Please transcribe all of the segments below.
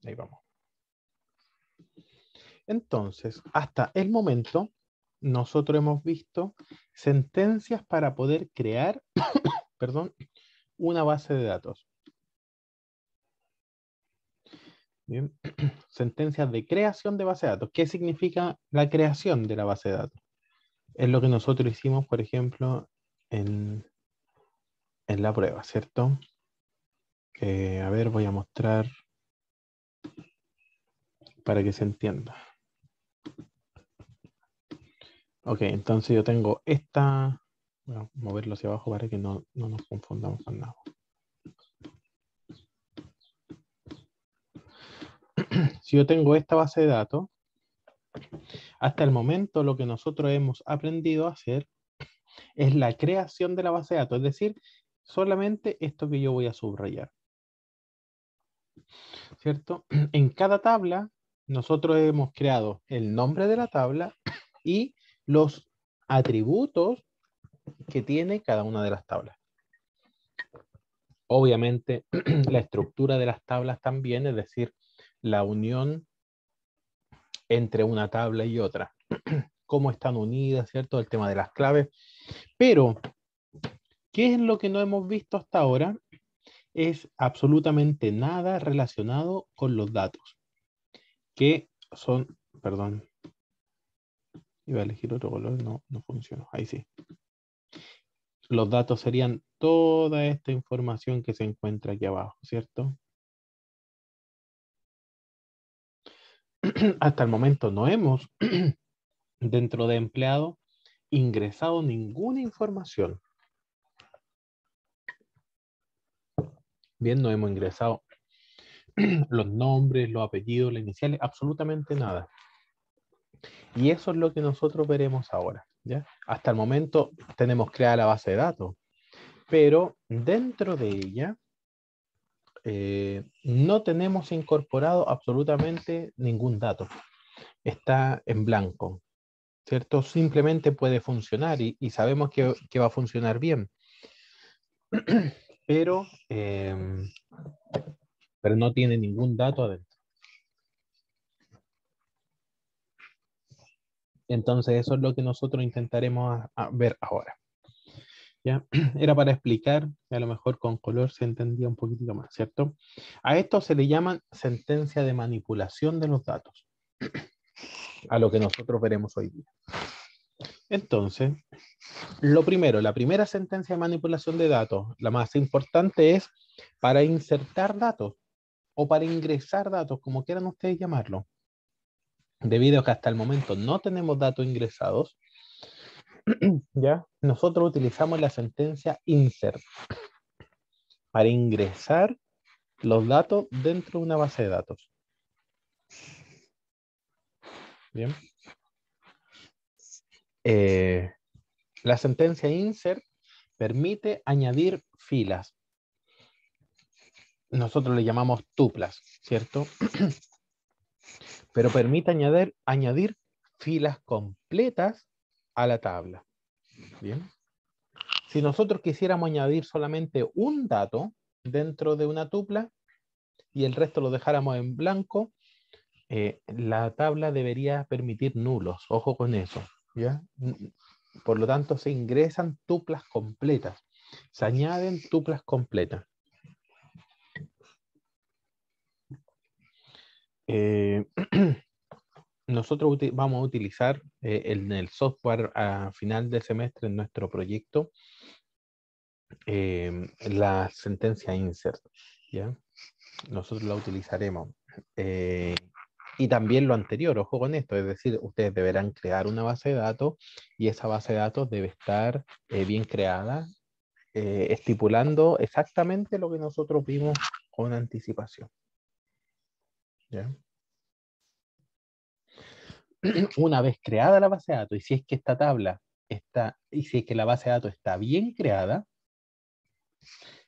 Ahí vamos. Entonces, hasta el momento, nosotros hemos visto sentencias para poder crear, perdón, una base de datos. Bien. Sentencias de creación de base de datos. ¿Qué significa la creación de la base de datos? Es lo que nosotros hicimos, por ejemplo, en la prueba, ¿cierto? A ver, voy a mostrar para que se entienda. Ok, entonces yo tengo esta. Voy a moverlo hacia abajo para que no nos confundamos con nada. Si yo tengo esta base de datos, hasta el momento lo que nosotros hemos aprendido a hacer es la creación de la base de datos, es decir, solamente esto que yo voy a subrayar. ¿Cierto? En cada tabla nosotros hemos creado el nombre de la tabla y los atributos que tiene cada una de las tablas. Obviamente la estructura de las tablas también, es decir, la unión entre una tabla y otra. Cómo están unidas, ¿cierto? El tema de las claves. Pero, ¿qué es lo que no hemos visto hasta ahora? Es absolutamente nada relacionado con los datos. Que son, perdón, iba a elegir otro color, no funcionó. Ahí sí. Los datos serían toda esta información que se encuentra aquí abajo, ¿cierto? Hasta el momento no hemos, dentro de empleado, ingresado ninguna información. Bien, no hemos ingresado los nombres, los apellidos, las iniciales, absolutamente nada. Y eso es lo que nosotros veremos ahora, ¿ya? Hasta el momento tenemos creada la base de datos, pero dentro de ella no tenemos incorporado absolutamente ningún dato. Está en blanco, ¿cierto? Simplemente puede funcionar y sabemos que va a funcionar bien. Pero no tiene ningún dato adentro. Entonces eso es lo que nosotros intentaremos a ver ahora. ¿Ya? Era para explicar, a lo mejor con color se entendía un poquitito más, ¿cierto? A esto se le llama sentencia de manipulación de los datos, a lo que nosotros veremos hoy día. Entonces, lo primero, la primera sentencia de manipulación de datos, la más importante es para insertar datos o para ingresar datos, como quieran ustedes llamarlo. Debido a que hasta el momento no tenemos datos ingresados, ¿ya? Nosotros utilizamos la sentencia insert para ingresar los datos dentro de una base de datos. Bien. La sentencia insert permite añadir filas. Nosotros le llamamos tuplas, ¿cierto? Pero permite añadir filas completas a la tabla. Bien. Si nosotros quisiéramos añadir solamente un dato dentro de una tupla y el resto lo dejáramos en blanco, la tabla debería permitir nulos. Ojo con eso, ¿ya? Por lo tanto, se ingresan tuplas completas. Se añaden tuplas completas. Nosotros vamos a utilizar en el software a final de semestre en nuestro proyecto la sentencia insert, ¿ya? Nosotros la utilizaremos. Y también lo anterior, ojo con esto, es decir, ustedes deberán crear una base de datos y esa base de datos debe estar bien creada, estipulando exactamente lo que nosotros vimos con anticipación. ¿Ya? Una vez creada la base de datos, y si es que esta tabla está, y si es que la base de datos está bien creada,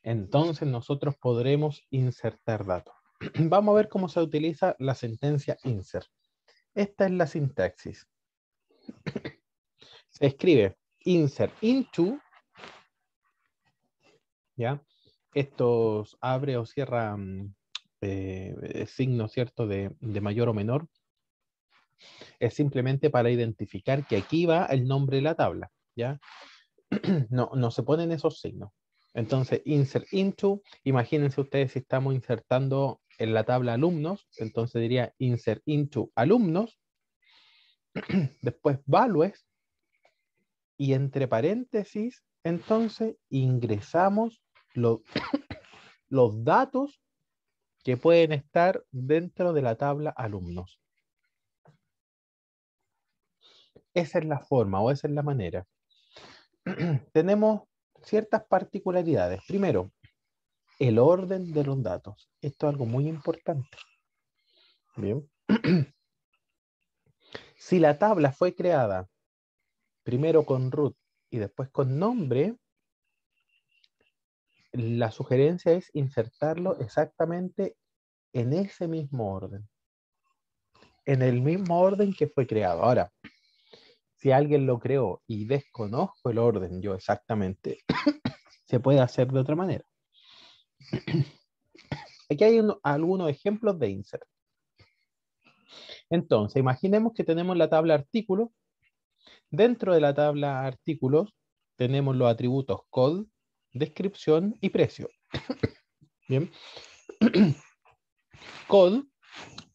entonces nosotros podremos insertar datos. Vamos a ver cómo se utiliza la sentencia insert. Esta es la sintaxis. Se escribe insert into, ¿ya? Estos abre o cierra signo, ¿cierto?, de mayor o menor, es simplemente para identificar que aquí va el nombre de la tabla, ¿ya? No se ponen esos signos. Entonces, insert into, imagínense ustedes si estamos insertando en la tabla alumnos, entonces diría insert into alumnos, después values, y entre paréntesis, entonces ingresamos los datos que pueden estar dentro de la tabla alumnos. Esa es la forma o esa es la manera. Tenemos ciertas particularidades. Primero, el orden de los datos. Esto es algo muy importante. Bien. Si la tabla fue creada primero con root y después con nombre, la sugerencia es insertarlo exactamente en ese mismo orden. En el mismo orden que fue creado. Ahora, si alguien lo creó y desconozco el orden yo exactamente, se puede hacer de otra manera. Aquí hay algunos ejemplos de insert. Entonces, imaginemos que tenemos la tabla artículos. Dentro de la tabla artículos tenemos los atributos code, descripción y precio. Bien. Code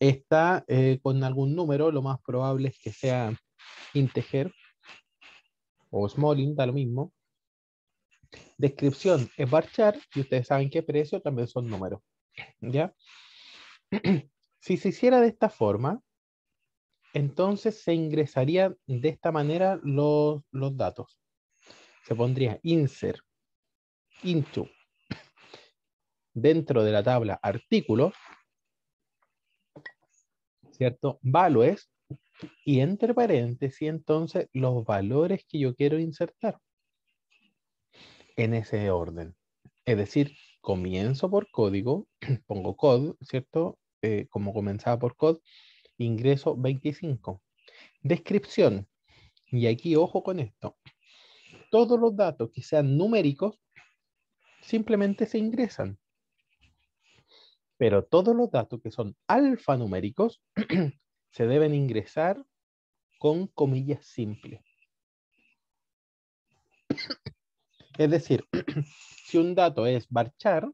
está con algún número, lo más probable es que sea integer o small int, da lo mismo. Descripción es varchar y ustedes saben que precio también son números. ¿Ya? Si se hiciera de esta forma, entonces se ingresarían de esta manera los datos. Se pondría insert into dentro de la tabla artículos, ¿cierto? Values y entre paréntesis entonces los valores que yo quiero insertar en ese orden. Es decir, comienzo por código, pongo code, ¿cierto? Como comenzaba por code, ingreso 25. Descripción. Y aquí ojo con esto. Todos los datos que sean numéricos simplemente se ingresan. Pero todos los datos que son alfanuméricos se deben ingresar con comillas simples. Es decir, si un dato es varchar,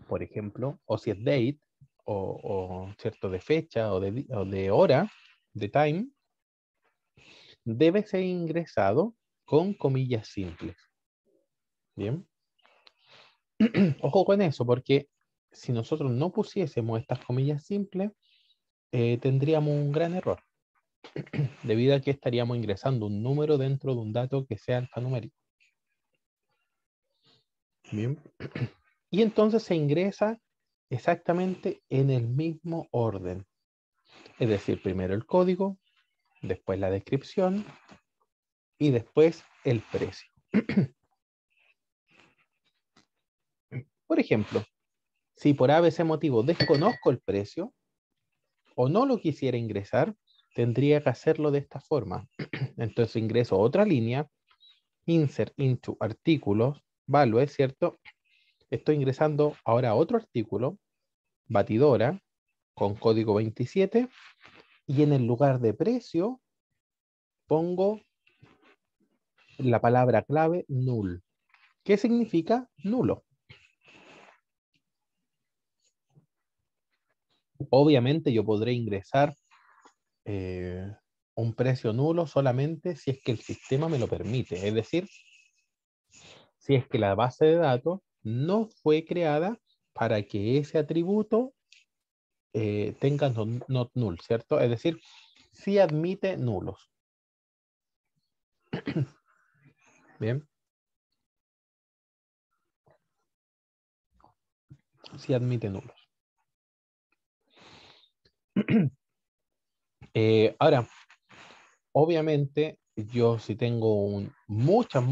por ejemplo, o si es date, o cierto de fecha, o de hora, de time, debe ser ingresado con comillas simples. Bien. Ojo con eso, porque si nosotros no pusiésemos estas comillas simples, tendríamos un gran error, debido a que estaríamos ingresando un número dentro de un dato que sea alfanumérico. Bien. Y entonces se ingresa exactamente en el mismo orden. Es decir, primero el código, después la descripción y después el precio. Por ejemplo, si por ABC motivo desconozco el precio o no lo quisiera ingresar, tendría que hacerlo de esta forma. Entonces ingreso otra línea, insert into artículos, value, ¿cierto? Estoy ingresando ahora otro artículo, batidora, con código 27, y en el lugar de precio pongo la palabra clave null. ¿Qué significa nulo? Obviamente yo podré ingresar un precio nulo solamente si es que el sistema me lo permite. Es decir, si es que la base de datos no fue creada para que ese atributo tenga not null, ¿cierto? Es decir, si admite nulos. Bien. Si admite nulos. Ahora, obviamente, yo si tengo muchas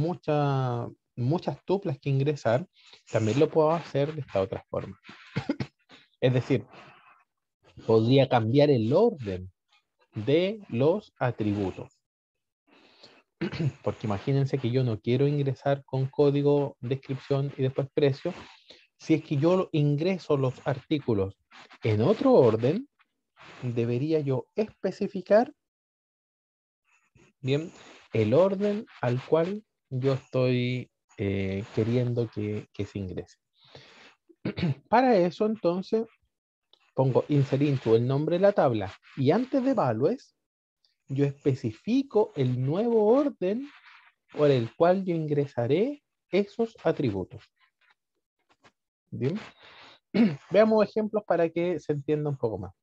tuplas que ingresar, también lo puedo hacer de esta otra forma. Es decir, podría cambiar el orden de los atributos. Porque imagínense que yo no quiero ingresar con código, descripción y después precio, Si es que yo ingreso los artículos en otro orden, debería yo especificar bien el orden al cual yo estoy queriendo que se ingrese. Para eso, entonces, pongo insert into el nombre de la tabla y antes de values, yo especifico el nuevo orden por el cual yo ingresaré esos atributos. Bien. Veamos ejemplos para que se entienda un poco más.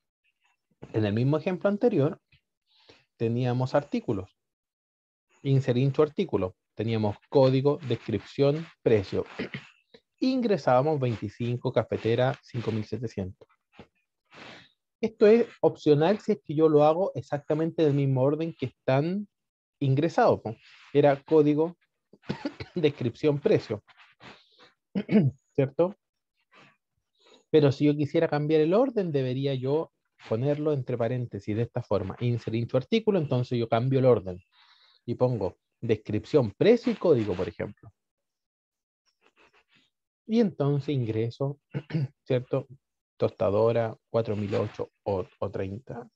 En el mismo ejemplo anterior, teníamos artículos. Insert into artículo. Teníamos código, descripción, precio. Ingresábamos 25, cafetera, 5700. Esto es opcional si es que yo lo hago exactamente del mismo orden que están ingresados. Era código, descripción, precio. ¿Cierto? Pero si yo quisiera cambiar el orden, debería yo ponerlo entre paréntesis de esta forma. Insert into artículo, entonces yo cambio el orden. Y pongo descripción, precio y código, por ejemplo. Y entonces ingreso, ¿cierto? Tostadora 4008 o 30,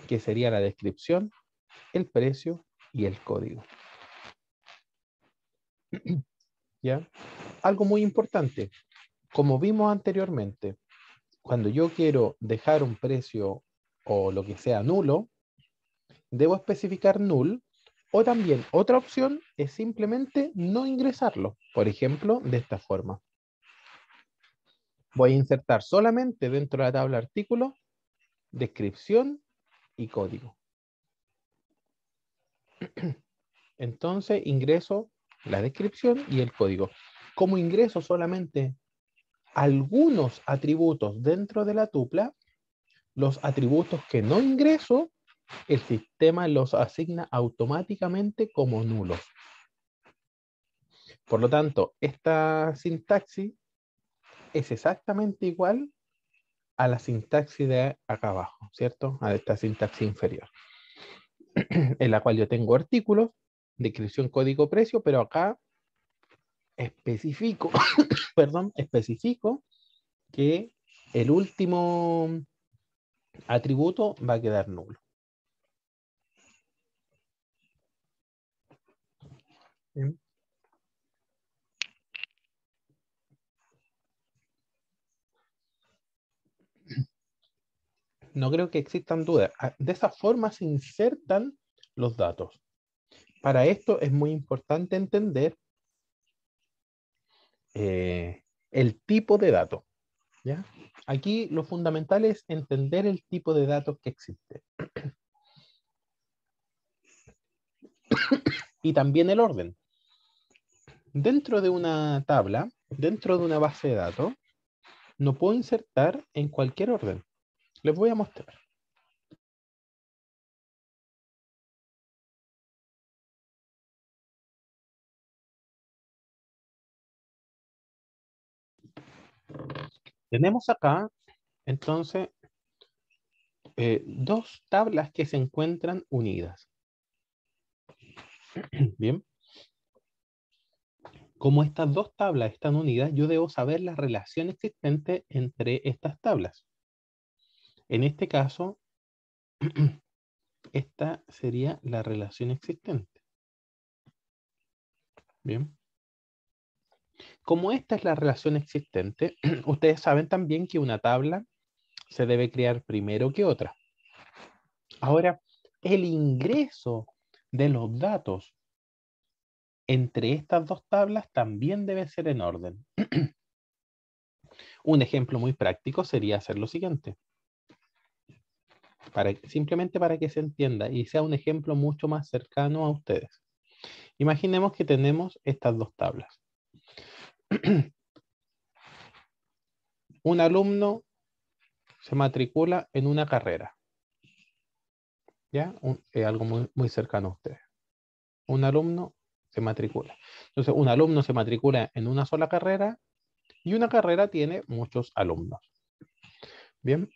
que sería la descripción, el precio y el código. ¿Ya? Algo muy importante, como vimos anteriormente, cuando yo quiero dejar un precio o lo que sea nulo, debo especificar null, o también otra opción es simplemente no ingresarlo. Por ejemplo, de esta forma. Voy a insertar solamente dentro de la tabla artículo, descripción y código. Entonces ingreso la descripción y el código. Como ingreso solamente algunos atributos dentro de la tupla, los atributos que no ingreso, el sistema los asigna automáticamente como nulos. Por lo tanto, esta sintaxis es exactamente igual a la sintaxis de acá abajo, ¿cierto? A esta sintaxis inferior, en la cual yo tengo artículos, descripción, código, precio, pero acá especifico, perdón, especifico que el último atributo va a quedar nulo. ¿Bien? No creo que existan dudas. De esa forma se insertan los datos. Para esto es muy importante entender el tipo de dato. ¿Ya? Aquí lo fundamental es entender el tipo de datos que existe. Y también el orden. Dentro de una tabla, dentro de una base de datos, no puedo insertar en cualquier orden. Les voy a mostrar. Tenemos acá, entonces, dos tablas que se encuentran unidas. Bien. Como estas dos tablas están unidas, yo debo saber la relación existente entre estas tablas. En este caso, esta sería la relación existente. Bien. Como esta es la relación existente, ustedes saben también que una tabla se debe crear primero que otra. Ahora, el ingreso de los datos entre estas dos tablas también debe ser en orden. Un ejemplo muy práctico sería hacer lo siguiente. Simplemente para que se entienda y sea un ejemplo mucho más cercano a ustedes. Imaginemos que tenemos estas dos tablas. Un alumno se matricula en una carrera. ¿Ya? Algo muy, muy cercano a ustedes. Un alumno se matricula. Entonces, un alumno se matricula en una sola carrera y una carrera tiene muchos alumnos. Bien.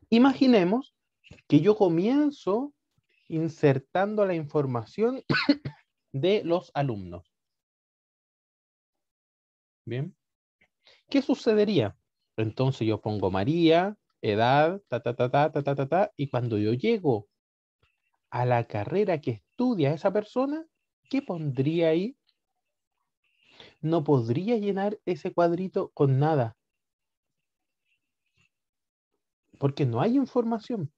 Imaginemos que yo comienzo insertando la información de los alumnos. Bien. ¿Qué sucedería? Entonces yo pongo María, edad, y cuando yo llego a la carrera que estudia esa persona, ¿qué pondría ahí? No podría llenar ese cuadrito con nada, porque no hay información.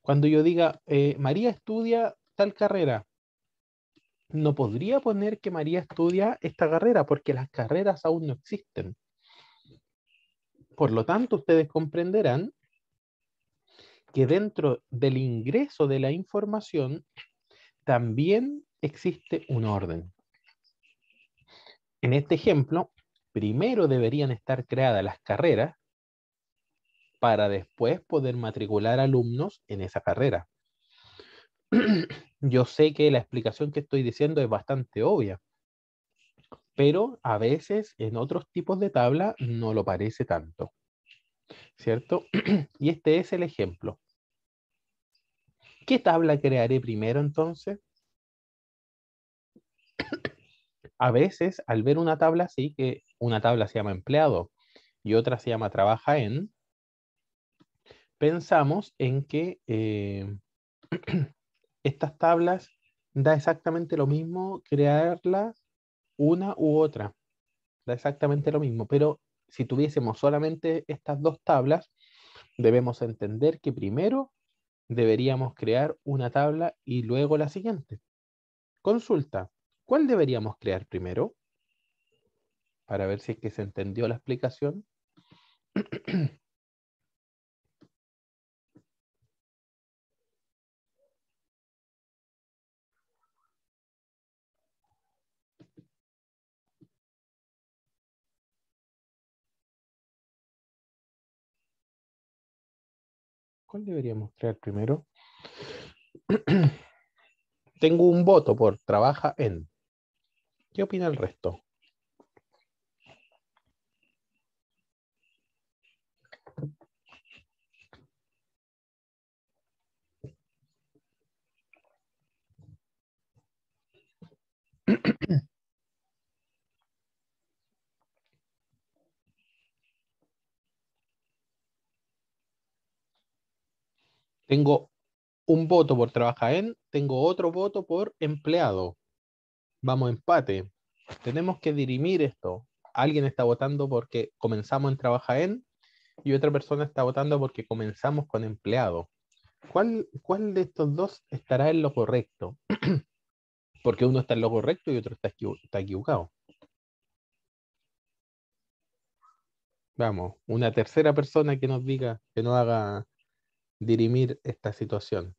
Cuando yo diga, María estudia tal carrera, no podría poner que María estudia esta carrera, porque las carreras aún no existen. Por lo tanto, ustedes comprenderán que dentro del ingreso de la información también existe un orden. En este ejemplo, primero deberían estar creadas las carreras para después poder matricular alumnos en esa carrera. Yo sé que la explicación que estoy diciendo es bastante obvia, pero a veces en otros tipos de tabla no lo parece tanto, ¿cierto? Y este es el ejemplo. ¿Qué tabla crearé primero entonces? A veces, al ver una tabla así, que una tabla se llama empleado y otra se llama trabaja en, pensamos en que estas tablas da exactamente lo mismo crearlas una u otra, da exactamente lo mismo, pero si tuviésemos solamente estas dos tablas, debemos entender que primero deberíamos crear una tabla y luego la siguiente. Consulta, ¿cuál deberíamos crear primero? Para ver si es que se entendió la explicación. ¿Cuál deberíamos crear primero? Tengo un voto por trabaja en. ¿Qué opina el resto? Tengo un voto por trabaja en, tengo otro voto por empleado. Vamos, empate. Tenemos que dirimir esto. Alguien está votando porque comenzamos en trabaja en y otra persona está votando porque comenzamos con empleado. ¿Cuál de estos dos estará en lo correcto? Porque uno está en lo correcto y otro está equivocado. Vamos, una tercera persona que nos diga, que nos haga dirimir esta situación.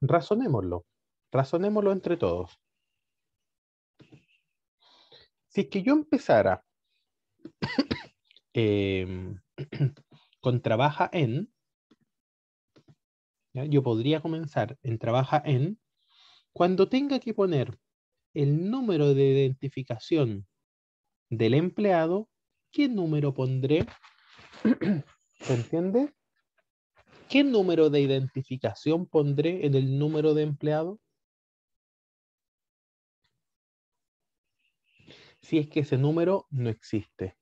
Razonémoslo. Razonémoslo entre todos. Si es que yo empezara eh, con trabaja en, ¿ya? Yo podría comenzar en trabaja en cuando tenga que poner el número de identificación del empleado. ¿Qué número pondré? ¿Se entiende? ¿Qué número de identificación pondré en el número de empleado? Si es que ese número no existe.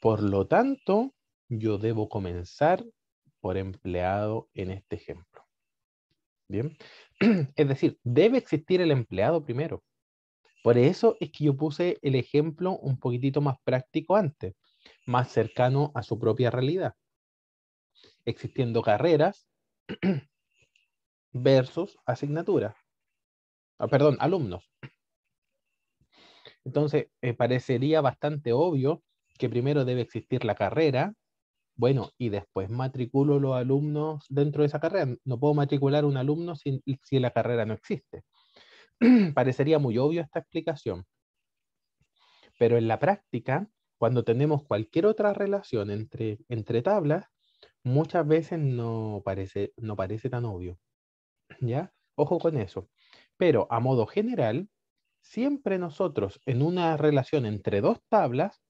Por lo tanto, yo debo comenzar por empleado en este ejemplo. Bien. Es decir, debe existir el empleado primero. Por eso es que yo puse el ejemplo un poquitito más práctico antes, más cercano a su propia realidad. Existiendo carreras versus asignaturas. Perdón, alumnos. Entonces, parecería bastante obvio que primero debe existir la carrera, bueno, y después matriculo los alumnos dentro de esa carrera. No puedo matricular un alumno si la carrera no existe. Parecería muy obvio esta explicación, pero en la práctica, cuando tenemos cualquier otra relación entre tablas, muchas veces no parece tan obvio, ¿ya? Ojo con eso. Pero a modo general, siempre nosotros en una relación entre dos tablas,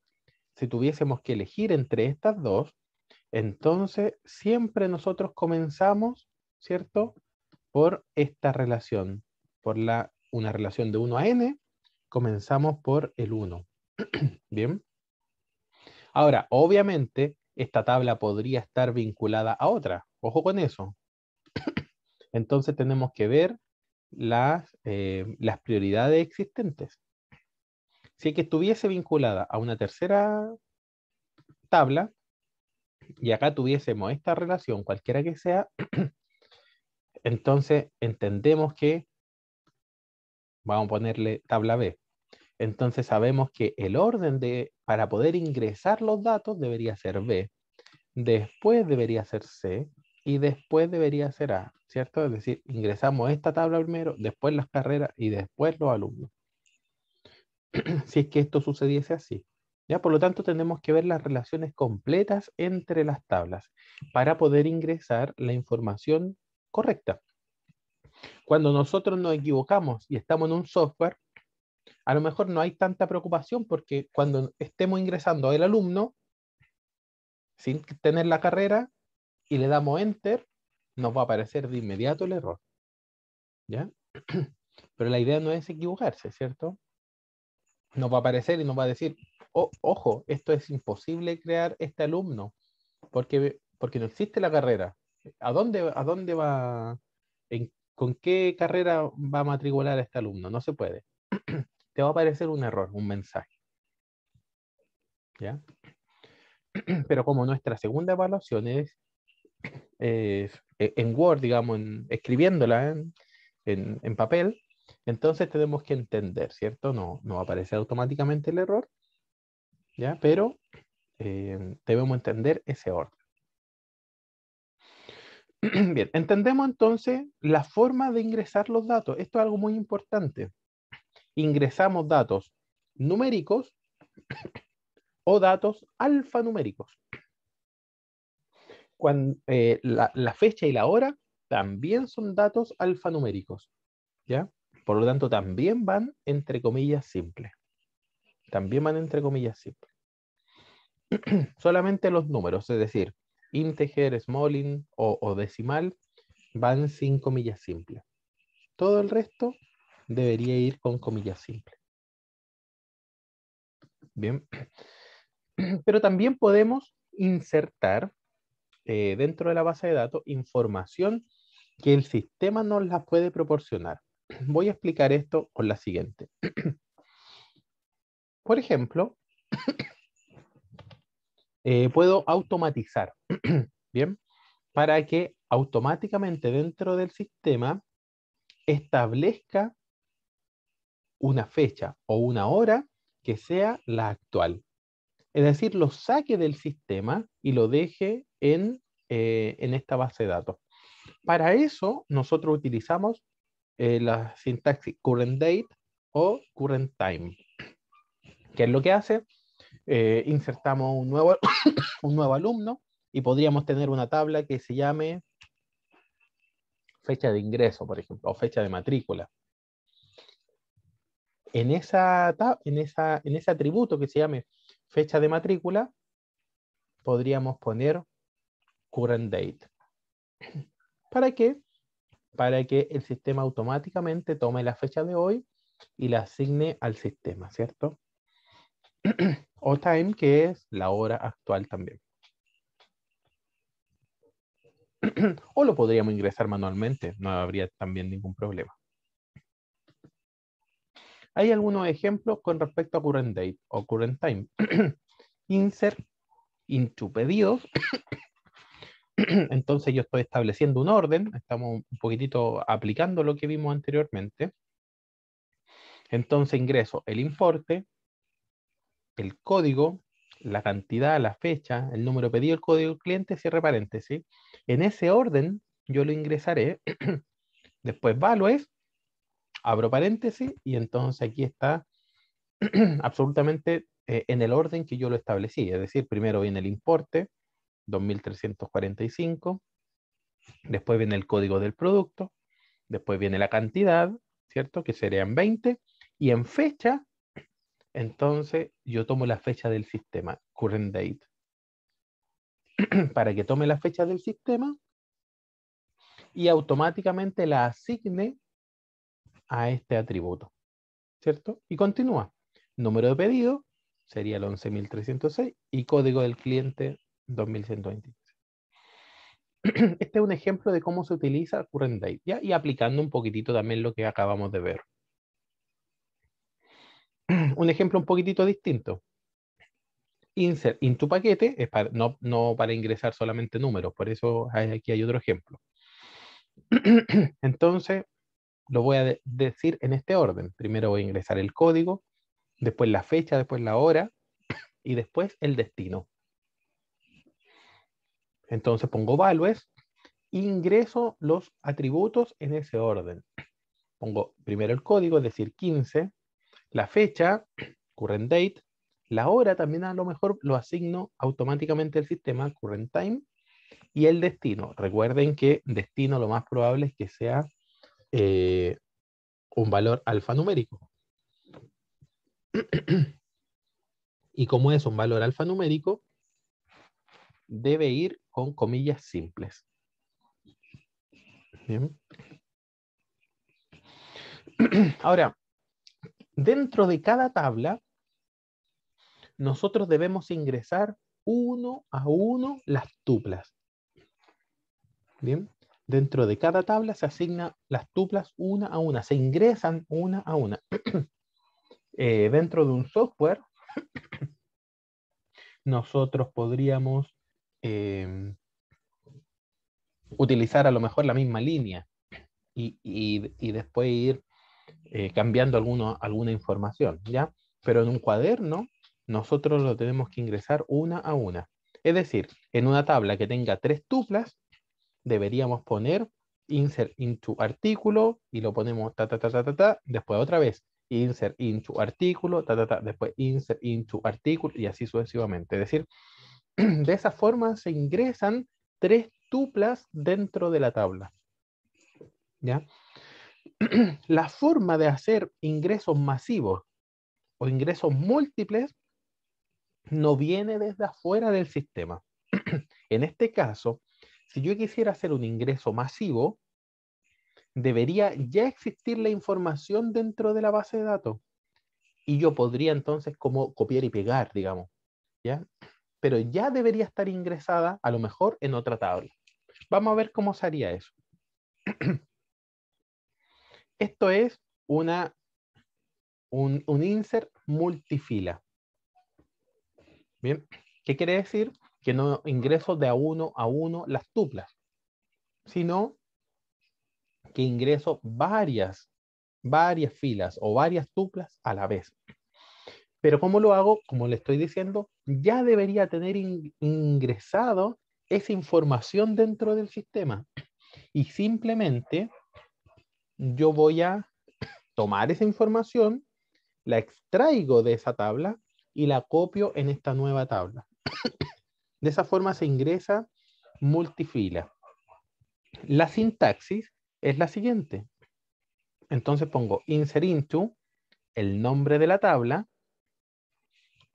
si tuviésemos que elegir entre estas dos, entonces siempre nosotros comenzamos, ¿cierto? Por esta relación, una relación de 1 a n, comenzamos por el 1. Bien. Ahora, obviamente, esta tabla podría estar vinculada a otra. Ojo con eso. Entonces tenemos que ver las prioridades existentes. Si es que estuviese vinculada a una tercera tabla, y acá tuviésemos esta relación, cualquiera que sea, entonces entendemos que vamos a ponerle tabla B. Entonces sabemos que el orden para poder ingresar los datos debería ser B, después debería ser C y después debería ser A, ¿cierto? Es decir, ingresamos esta tabla primero, después las carreras y después los alumnos. Si es que esto sucediese así. ¿Ya? Por lo tanto, tenemos que ver las relaciones completas entre las tablas para poder ingresar la información correcta. Cuando nosotros nos equivocamos y estamos en un software, a lo mejor no hay tanta preocupación porque cuando estemos ingresando el alumno, sin tener la carrera, y le damos Enter, nos va a aparecer de inmediato el error. ¿Ya? Pero la idea no es equivocarse, ¿cierto? Nos va a aparecer y nos va a decir, oh, ojo, esto es imposible crear este alumno, porque no existe la carrera. ¿A dónde va? ¿Con qué carrera va a matricular a este alumno? No se puede. Te va a aparecer un error, un mensaje. ¿Ya? Pero como nuestra segunda evaluación es en Word, digamos, escribiéndola en papel, entonces tenemos que entender, ¿cierto? No va a aparecer automáticamente el error, ¿ya? Pero debemos entender ese orden. Bien, entendemos entonces la forma de ingresar los datos. Esto es algo muy importante. Ingresamos datos numéricos o datos alfanuméricos. La fecha y la hora también son datos alfanuméricos, ¿ya? Por lo tanto, también van entre comillas simples. También van entre comillas simples. Solamente los números, es decir, integer, smalling o decimal, van sin comillas simples. Todo el resto debería ir con comillas simples. Bien. Pero también podemos insertar dentro de la base de datos información que el sistema nos la puede proporcionar. Voy a explicar esto con la siguiente. Por ejemplo, puedo automatizar, ¿bien? Para que automáticamente dentro del sistema establezca una fecha o una hora que sea la actual. Es decir, lo saque del sistema y lo deje en esta base de datos. Para eso, nosotros utilizamos la sintaxis current date o current time. ¿Qué es lo que hace? Insertamos un nuevo alumno y podríamos tener una tabla que se llame fecha de ingreso, por ejemplo, o fecha de matrícula. En ese atributo que se llame fecha de matrícula, podríamos poner current date. ¿Para qué? Para que el sistema automáticamente tome la fecha de hoy y la asigne al sistema, ¿cierto? O time, que es la hora actual también. O lo podríamos ingresar manualmente, no habría también ningún problema. Hay algunos ejemplos con respecto a current date o current time. Insert into pedidos. Entonces yo estoy estableciendo un orden, estamos un poquitito aplicando lo que vimos anteriormente. Entonces ingreso el importe, el código, la cantidad, la fecha, el número pedido, el código del cliente, cierre paréntesis. En ese orden yo lo ingresaré. Después values, abro paréntesis y entonces aquí está absolutamente en el orden que yo lo establecí. Es decir, primero viene el importe, 2.345, después viene el código del producto, después viene la cantidad, ¿cierto? Que serían 20, y en fecha, entonces yo tomo la fecha del sistema. current date, para que tome la fecha del sistema y automáticamente la asigne a este atributo, ¿cierto? Y continúa. Número de pedido sería el 11.306 y código del cliente 2123. Este es un ejemplo de cómo se utiliza current date, ¿ya? Y aplicando un poquitito también lo que acabamos de ver. Un ejemplo un poquitito distinto. Insert into paquete es para, no para ingresar solamente números, por eso aquí hay otro ejemplo. Entonces, lo voy a decir en este orden. Primero voy a ingresar el código, después la fecha, después la hora y después el destino. Entonces pongo values, ingreso los atributos en ese orden. Pongo primero el código, es decir, 15, la fecha, current date, la hora también a lo mejor lo asigno automáticamente al sistema, current time, y el destino. Recuerden que destino lo más probable es que sea un valor alfanumérico. Y como es un valor alfanumérico, debe ir con comillas simples. Bien. Ahora, dentro de cada tabla, nosotros debemos ingresar uno a uno las tuplas. Bien. Dentro de cada tabla se asignan las tuplas una a una, se ingresan una a una. Dentro de un software, nosotros podríamos utilizar a lo mejor la misma línea y después ir cambiando alguna información, ¿ya? Pero en un cuaderno, nosotros lo tenemos que ingresar una a una. Es decir, en una tabla que tenga 3 tuplas, deberíamos poner insert into artículo y lo ponemos después otra vez insert into artículo, después insert into artículo y así sucesivamente. Es decir, de esa forma se ingresan 3 tuplas dentro de la tabla. ¿Ya? La forma de hacer ingresos masivos o ingresos múltiples no viene desde afuera del sistema. En este caso, si yo quisiera hacer un ingreso masivo, debería ya existir la información dentro de la base de datos. Y yo podría entonces como copiar y pegar, digamos, ¿ya? Pero ya debería estar ingresada a lo mejor en otra tabla. Vamos a ver cómo se haría eso. Esto es un insert multifila. Bien, ¿qué quiere decir? Que no ingreso de a uno las tuplas, sino que ingreso varias filas o varias tuplas a la vez. Pero ¿cómo lo hago? Como le estoy diciendo, ya debería tener ingresado esa información dentro del sistema. Y simplemente yo voy a tomar esa información, la extraigo de esa tabla y la copio en esta nueva tabla. De esa forma se ingresa multifila. La sintaxis es la siguiente. Entonces pongo insert into, el nombre de la tabla,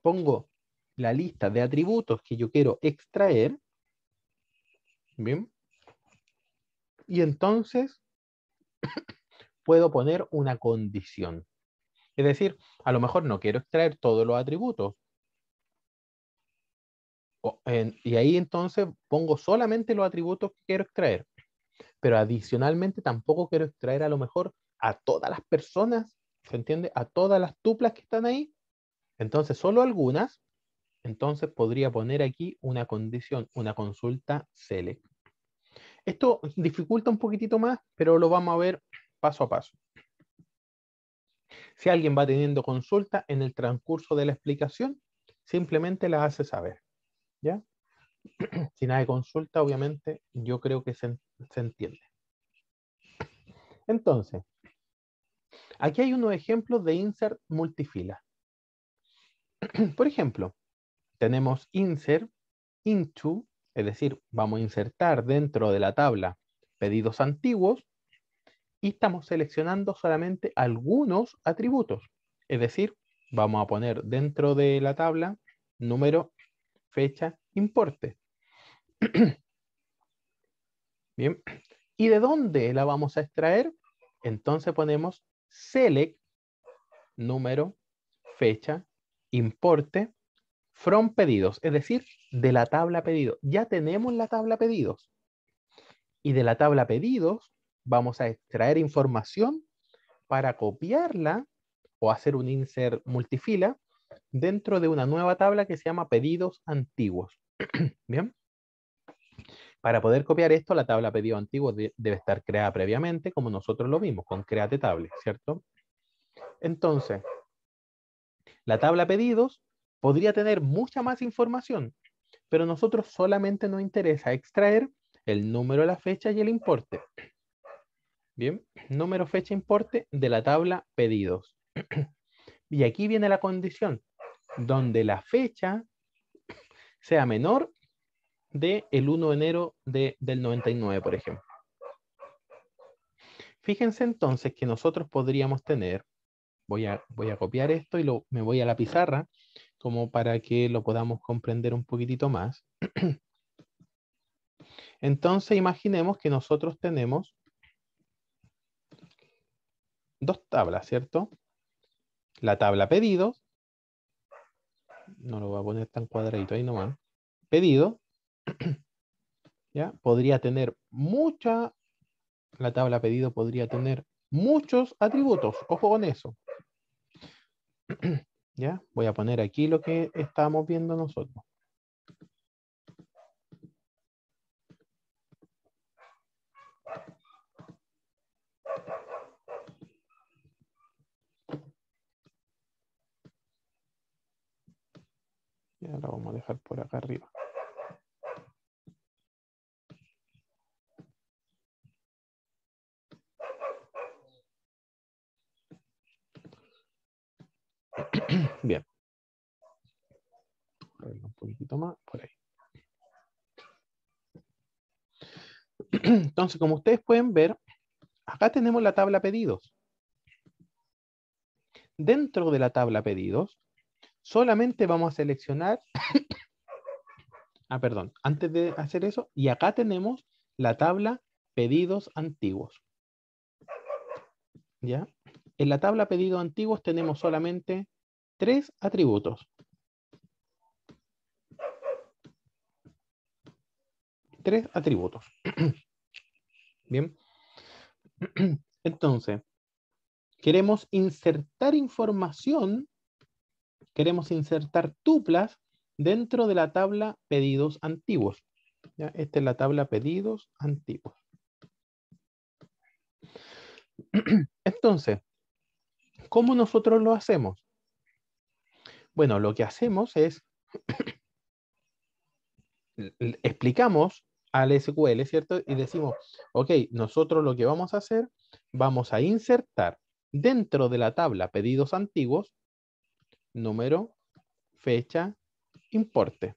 pongo la lista de atributos que yo quiero extraer, ¿bien? Y entonces puedo poner una condición. Es decir, a lo mejor no quiero extraer todos los atributos. Y ahí entonces pongo solamente los atributos que quiero extraer. Pero adicionalmente tampoco quiero extraer a lo mejor a todas las personas, ¿se entiende? A todas las tuplas que están ahí. Entonces solo algunas. Entonces podría poner aquí una condición, una consulta select. Esto dificulta un poquitito más, pero lo vamos a ver paso a paso. Si alguien va teniendo consulta en el transcurso de la explicación, simplemente la hace saber, ¿ya? Si nada de consulta, obviamente, yo creo que se entiende. Entonces, aquí hay unos ejemplos de insert multifila. Por ejemplo, tenemos insert into, es decir, vamos a insertar dentro de la tabla pedidos antiguos y estamos seleccionando solamente algunos atributos. Es decir, vamos a poner dentro de la tabla número fecha, importe. Bien. ¿Y de dónde la vamos a extraer? Entonces ponemos select, número, fecha, importe, from pedidos, es decir, de la tabla pedidos. Ya tenemos la tabla pedidos. Y de la tabla pedidos vamos a extraer información para copiarla o hacer un insert multifila dentro de una nueva tabla que se llama pedidos antiguos. Bien. Para poder copiar esto, la tabla pedido antiguo debe estar creada previamente, como nosotros lo vimos, con create table, ¿cierto? Entonces, la tabla pedidos podría tener mucha más información, pero a nosotros solamente nos interesa extraer el número, la fecha y el importe. Bien, número, fecha, importe de la tabla pedidos. Y aquí viene la condición, donde la fecha sea menor del 1 de enero del 99, por ejemplo. Fíjense entonces que nosotros podríamos tener, voy a copiar esto y me voy a la pizarra, como para que lo podamos comprender un poquitito más. Entonces imaginemos que nosotros tenemos dos tablas, ¿cierto? La tabla pedidos, no lo voy a poner tan cuadradito ahí nomás, pedido, ¿ya? Podría tener la tabla pedido podría tener muchos atributos, ojo con eso. ¿Ya? Voy a poner aquí lo que estábamos viendo nosotros. Ya lo vamos a dejar por acá arriba. Bien. Un poquitito más por ahí. Entonces, como ustedes pueden ver, acá tenemos la tabla pedidos. Dentro de la tabla pedidos, solamente vamos a seleccionar, perdón, antes de hacer eso, y acá tenemos la tabla pedidos antiguos. ¿Ya? En la tabla pedidos antiguos tenemos solamente 3 atributos. 3 atributos. Bien. Entonces, queremos insertar información, queremos insertar tuplas dentro de la tabla pedidos antiguos. ¿Ya? Esta es la tabla pedidos antiguos. Entonces, ¿cómo nosotros lo hacemos? Bueno, lo que hacemos es, explicamos al SQL, ¿cierto? Y decimos, ok, nosotros lo que vamos a hacer, vamos a insertar dentro de la tabla pedidos antiguos, número, fecha, importe.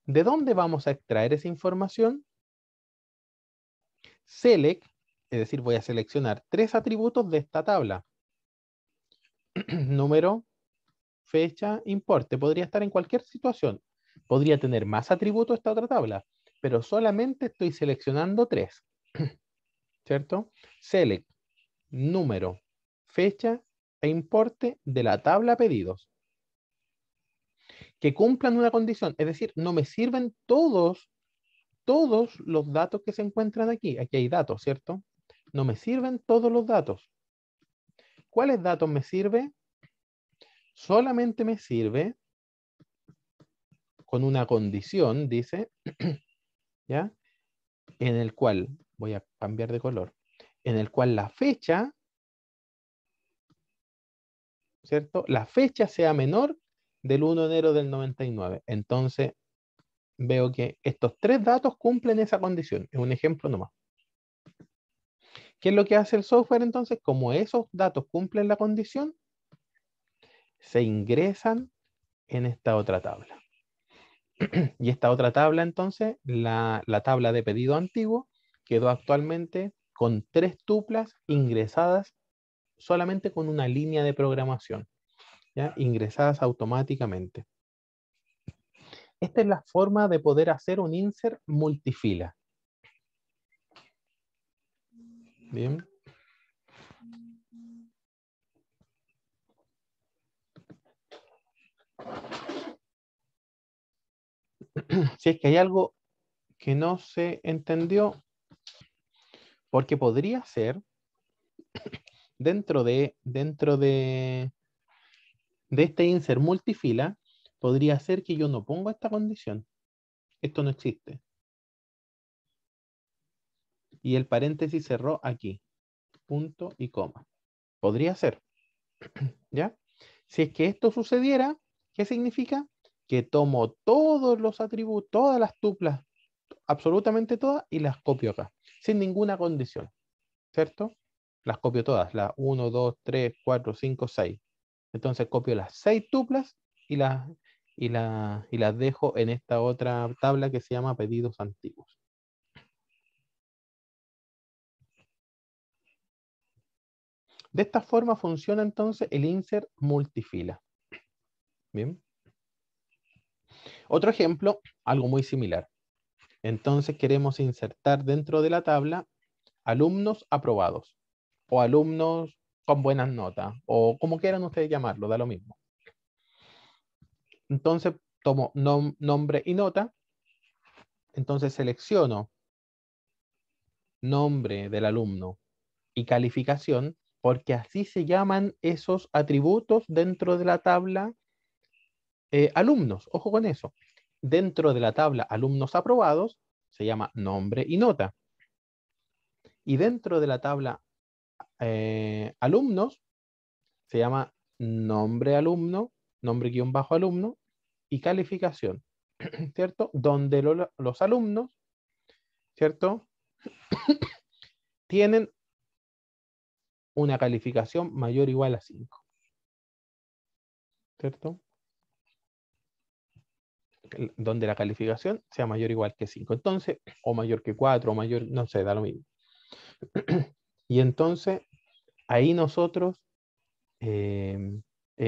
¿De dónde vamos a extraer esa información? Select, es decir, voy a seleccionar 3 atributos de esta tabla. Número, fecha, importe. Podría estar en cualquier situación. Podría tener más atributos esta otra tabla, pero solamente estoy seleccionando 3. ¿Cierto? Select, número, fecha e importe de la tabla pedidos. Que cumplan una condición, es decir, no me sirven todos los datos que se encuentran aquí. Aquí hay datos, ¿cierto? No me sirven todos los datos. ¿Cuáles datos me sirve? Solamente me sirve con una condición, dice, ¿ya? En el cual, voy a cambiar de color, en el cual la fecha, ¿cierto? La fecha sea menor del 1 de enero del 99. Entonces, veo que estos 3 datos cumplen esa condición. Es un ejemplo nomás. ¿Qué es lo que hace el software entonces? Como esos datos cumplen la condición, se ingresan en esta otra tabla. Y esta otra tabla entonces, la tabla de pedido antiguo, quedó actualmente con 3 tuplas ingresadas solamente con una línea de programación, ¿ya? Ingresadas automáticamente. Esta es la forma de poder hacer un insert multifila. Bien. Si es que hay algo que no se entendió, porque podría ser dentro de este insert multifila, podría ser que yo no pongo esta condición. Esto no existe. Y el paréntesis cerró aquí. Punto y coma. Podría ser. ¿Ya? Si es que esto sucediera, ¿qué significa? Que tomo todos los atributos, todas las tuplas, absolutamente todas, y las copio acá, sin ninguna condición. ¿Cierto? Las copio todas, las 1, 2, 3, 4, 5, 6. Entonces copio las 6 tuplas y las dejo en esta otra tabla que se llama pedidos antiguos. De esta forma funciona entonces el insert multifila. Bien. Otro ejemplo, algo muy similar. Entonces queremos insertar dentro de la tabla alumnos aprobados o alumnos con buenas notas o como quieran ustedes llamarlo, da lo mismo. Entonces tomo nombre y nota. Entonces selecciono nombre del alumno y calificación porque así se llaman esos atributos dentro de la tabla alumnos. Ojo con eso. Dentro de la tabla alumnos aprobados se llama nombre y nota. Y dentro de la tabla alumnos se llama nombre alumno, nombre guión bajo alumno y calificación, ¿cierto? Donde los alumnos, ¿cierto? Tienen una calificación mayor o igual a 5, ¿cierto? Donde la calificación sea mayor o igual que 5. Entonces, o mayor que 4, o mayor, no sé, da lo mismo. Y entonces, ahí nosotros,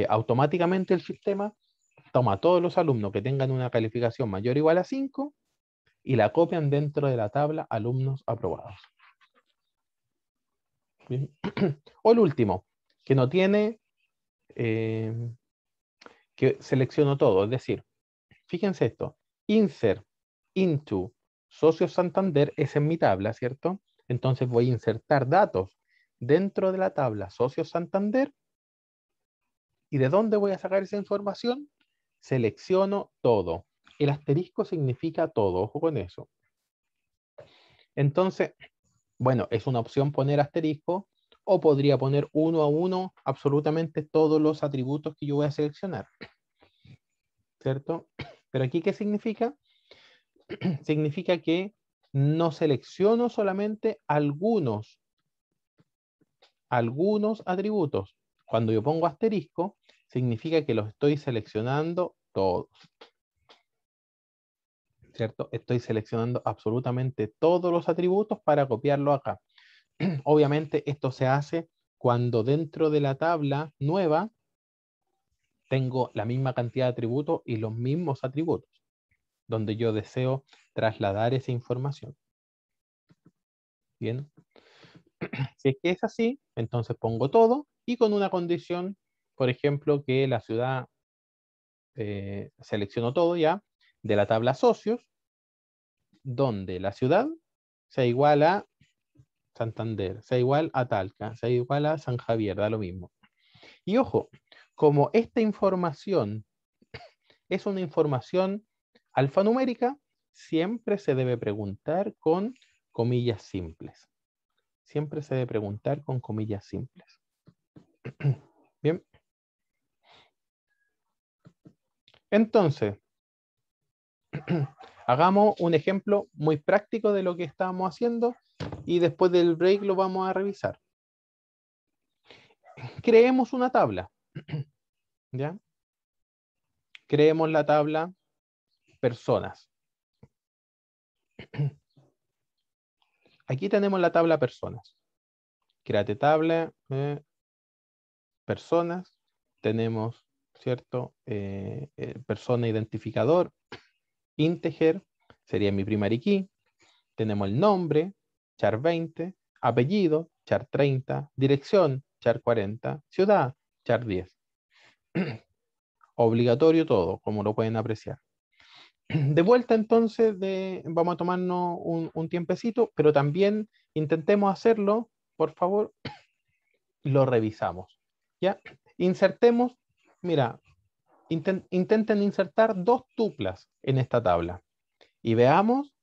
automáticamente el sistema toma a todos los alumnos que tengan una calificación mayor o igual a 5 y la copian dentro de la tabla alumnos aprobados. ¿Bien? O el último, que no tiene, que selecciono todo, es decir, fíjense esto, insert into socios Santander es en mi tabla, ¿cierto? Entonces voy a insertar datos dentro de la tabla socios Santander. ¿Y de dónde voy a sacar esa información? Selecciono todo. El asterisco significa todo, ojo con eso. Entonces, bueno, es una opción poner asterisco o podría poner uno a uno absolutamente todos los atributos que yo voy a seleccionar, ¿cierto? Pero aquí, ¿qué significa? Significa que no selecciono solamente algunos atributos. Cuando yo pongo asterisco, significa que los estoy seleccionando todos, ¿cierto? Estoy seleccionando absolutamente todos los atributos para copiarlo acá. Obviamente esto se hace cuando dentro de la tabla nueva tengo la misma cantidad de atributos y los mismos atributos, donde yo deseo trasladar esa información. Bien, si es que es así, entonces pongo todo y con una condición, por ejemplo, que la ciudad, selecciono todo ya, de la tabla socios, donde la ciudad sea igual a Santander, sea igual a Talca, sea igual a San Javier, da lo mismo. Y ojo, como esta información es una información alfanumérica, siempre se debe preguntar con comillas simples. Siempre se debe preguntar con comillas simples. Bien. Entonces, hagamos un ejemplo muy práctico de lo que estábamos haciendo y después del break lo vamos a revisar. Creemos una tabla. ¿Ya? Creemos la tabla personas. Aquí tenemos la tabla personas. Créate tabla, personas. Tenemos, ¿cierto? Persona identificador. integer, sería mi primary key. Tenemos el nombre, char 20, apellido, char 30, dirección, char 40, ciudad, char 10. Obligatorio todo, como lo pueden apreciar. De vuelta entonces, vamos a tomarnos un tiempecito, pero también intentemos hacerlo, por favor, lo revisamos. ¿Ya? Insertemos, mira, intenten insertar 2 tuplas en esta tabla y veamos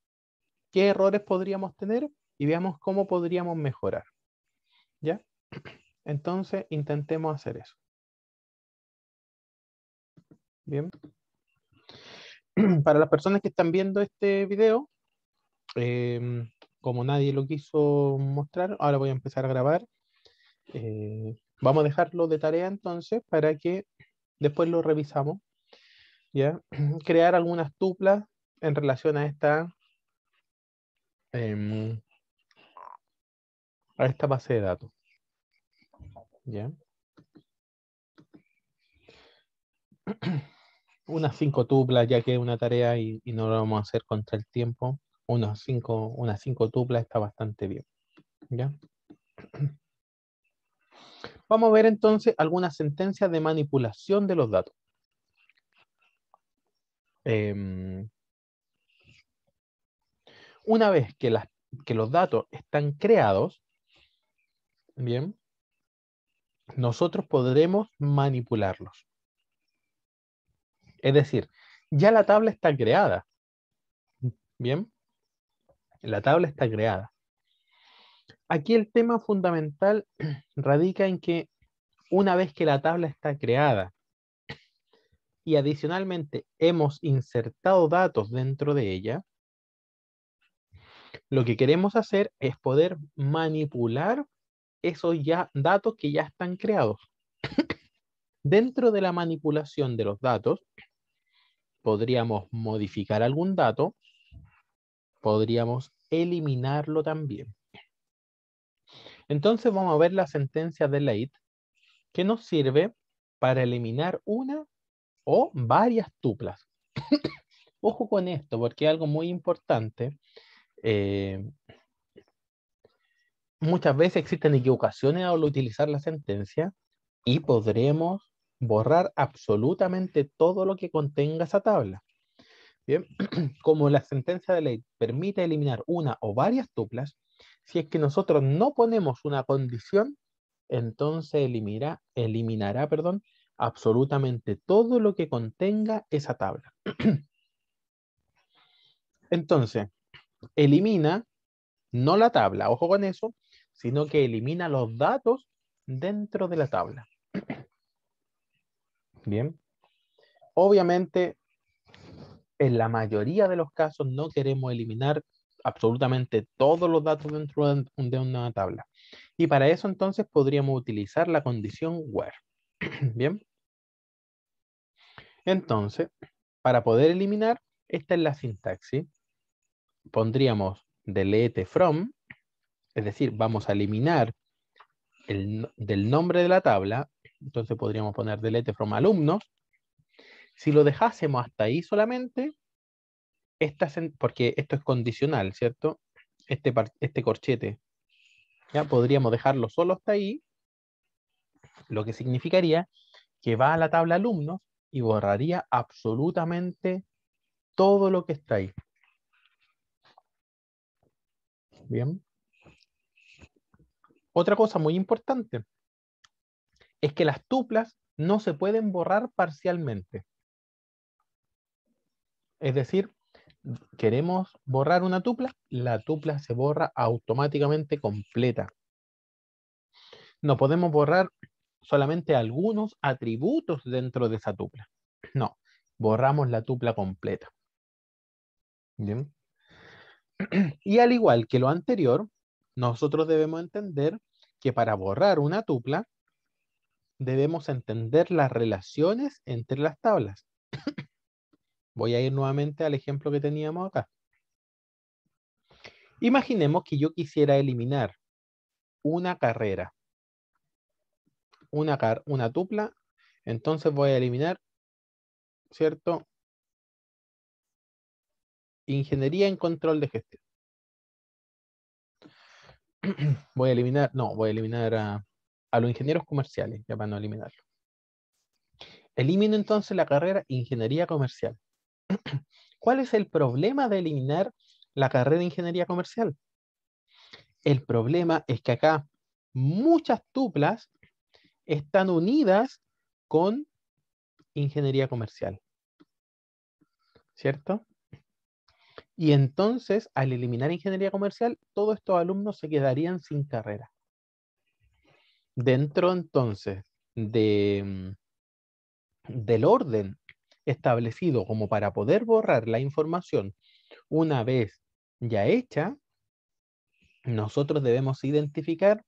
qué errores podríamos tener y veamos cómo podríamos mejorar. ¿Ya? Entonces, intentemos hacer eso. Bien. Para las personas que están viendo este video, como nadie lo quiso mostrar, ahora voy a empezar a grabar. Vamos a dejarlo de tarea entonces para que después lo revisamos. ¿Ya? Crear algunas tuplas en relación em, a esta base de datos. ¿Ya? Unas 5 tuplas, ya que es una tarea y no lo vamos a hacer contra el tiempo. Unas 5 tuplas está bastante bien. ¿Ya? Vamos a ver entonces algunas sentencias de manipulación de los datos. Una vez que los datos están creados, bien, nosotros podremos manipularlos. Es decir, ya la tabla está creada. Bien, la tabla está creada. Aquí el tema fundamental radica en que una vez que la tabla está creada y adicionalmente hemos insertado datos dentro de ella, lo que queremos hacer es poder manipular esos datos que ya están creados. Dentro de la manipulación de los datos, podríamos modificar algún dato, podríamos eliminarlo también. Entonces vamos a ver la sentencia de Late que nos sirve para eliminar una o varias tuplas. Ojo con esto, porque es algo muy importante. Muchas veces existen equivocaciones al utilizar la sentencia y podremos borrar absolutamente todo lo que contenga esa tabla. Bien, como la sentencia de ley permite eliminar una o varias tuplas, si es que nosotros no ponemos una condición, entonces eliminará, perdón, absolutamente todo lo que contenga esa tabla. Entonces, elimina no la tabla, ojo con eso, sino que elimina los datos dentro de la tabla. Bien, obviamente, en la mayoría de los casos no queremos eliminar absolutamente todos los datos dentro de una tabla. Y para eso entonces podríamos utilizar la condición where. Bien. Entonces, para poder eliminar, esta es la sintaxis. Pondríamos delete from, es decir, vamos a eliminar del nombre de la tabla. Entonces podríamos poner delete from alumnos. Si lo dejásemos hasta ahí solamente, porque esto es condicional, ¿cierto? Este corchete, ya podríamos dejarlo solo hasta ahí, lo que significaría que va a la tabla alumnos y borraría absolutamente todo lo que está ahí. Bien. Otra cosa muy importante es que las tuplas no se pueden borrar parcialmente. Es decir, queremos borrar una tupla, la tupla se borra automáticamente completa. No podemos borrar solamente algunos atributos dentro de esa tupla. No, borramos la tupla completa. Bien. Y al igual que lo anterior, nosotros debemos entender que para borrar una tupla, debemos entender las relaciones entre las tablas. Voy a ir nuevamente al ejemplo que teníamos acá. Imaginemos que yo quisiera eliminar una carrera, una tupla, entonces voy a eliminar, ¿cierto? Ingeniería en control de gestión. Voy a eliminar a los ingenieros comerciales, ya para no eliminarlo. Elimino entonces la carrera Ingeniería Comercial. ¿Cuál es el problema de eliminar la carrera Ingeniería Comercial? El problema es que acá muchas tuplas están unidas con Ingeniería Comercial, ¿cierto? Y entonces, al eliminar Ingeniería Comercial, todos estos alumnos se quedarían sin carrera. Dentro entonces del orden establecido como para poder borrar la información una vez ya hecha, nosotros debemos identificar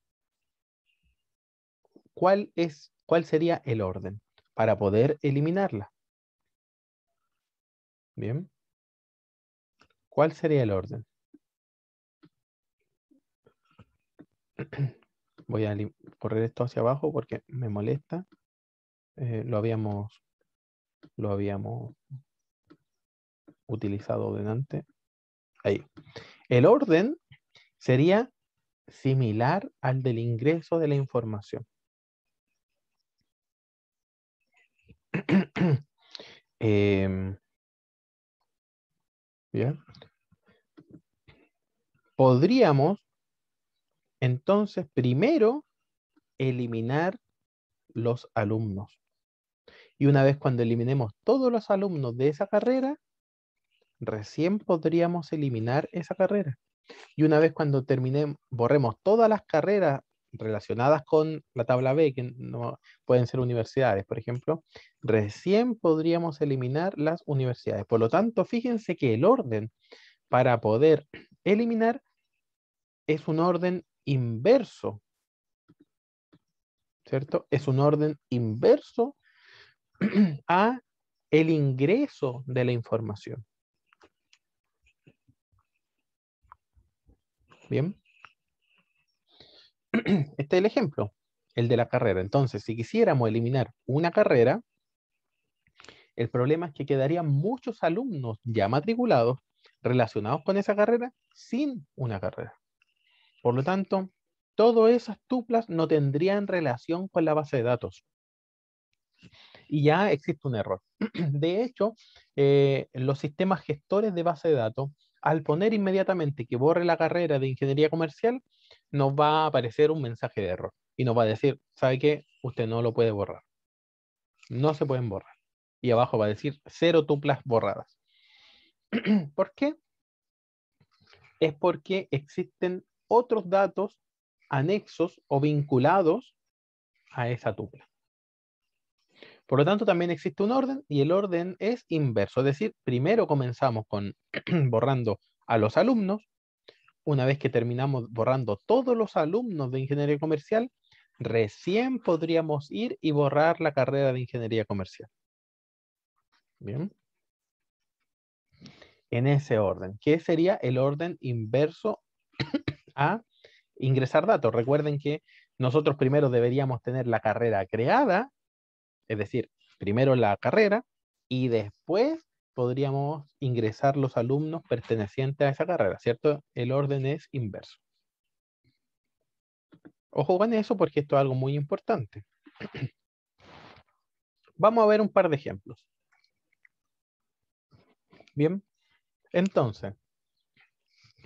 cuál sería el orden para poder eliminarla. Bien. ¿Cuál sería el orden? Voy a correr esto hacia abajo porque me molesta. Lo habíamos utilizado delante. Ahí. El orden sería similar al del ingreso de la información. ¿Bien? Podríamos entonces primero eliminar los alumnos. Y una vez cuando eliminemos todos los alumnos de esa carrera, recién podríamos eliminar esa carrera. Y una vez cuando borremos todas las carreras relacionadas con la tabla B, que no pueden ser universidades, por ejemplo, recién podríamos eliminar las universidades. Por lo tanto, fíjense que el orden para poder eliminar es un orden inverso, ¿cierto? Es un orden inverso a el ingreso de la información. Bien. Este es el ejemplo, el de la carrera. Entonces, si quisiéramos eliminar una carrera, el problema es que quedarían muchos alumnos ya matriculados relacionados con esa carrera sin una carrera. Por lo tanto, todas esas tuplas no tendrían relación con la base de datos. Y ya existe un error. De hecho, los sistemas gestores de base de datos, al poner inmediatamente que borre la carrera de ingeniería comercial, nos va a aparecer un mensaje de error. Y nos va a decir, ¿sabe qué? Usted no lo puede borrar. No se pueden borrar. Y abajo va a decir 0 tuplas borradas. ¿Por qué? Es porque existen otros datos anexos o vinculados a esa tupla. Por lo tanto, también existe un orden y el orden es inverso. Es decir, primero comenzamos con borrando a los alumnos. Una vez que terminamos borrando todos los alumnos de ingeniería comercial, recién podríamos ir y borrar la carrera de ingeniería comercial. Bien. En ese orden, ¿qué sería el orden inverso a ingresar datos? Recuerden que nosotros primero deberíamos tener la carrera creada, es decir, primero la carrera y después podríamos ingresar los alumnos pertenecientes a esa carrera, ¿cierto? El orden es inverso. Ojo con eso porque esto es algo muy importante. Vamos a ver un par de ejemplos. Bien, entonces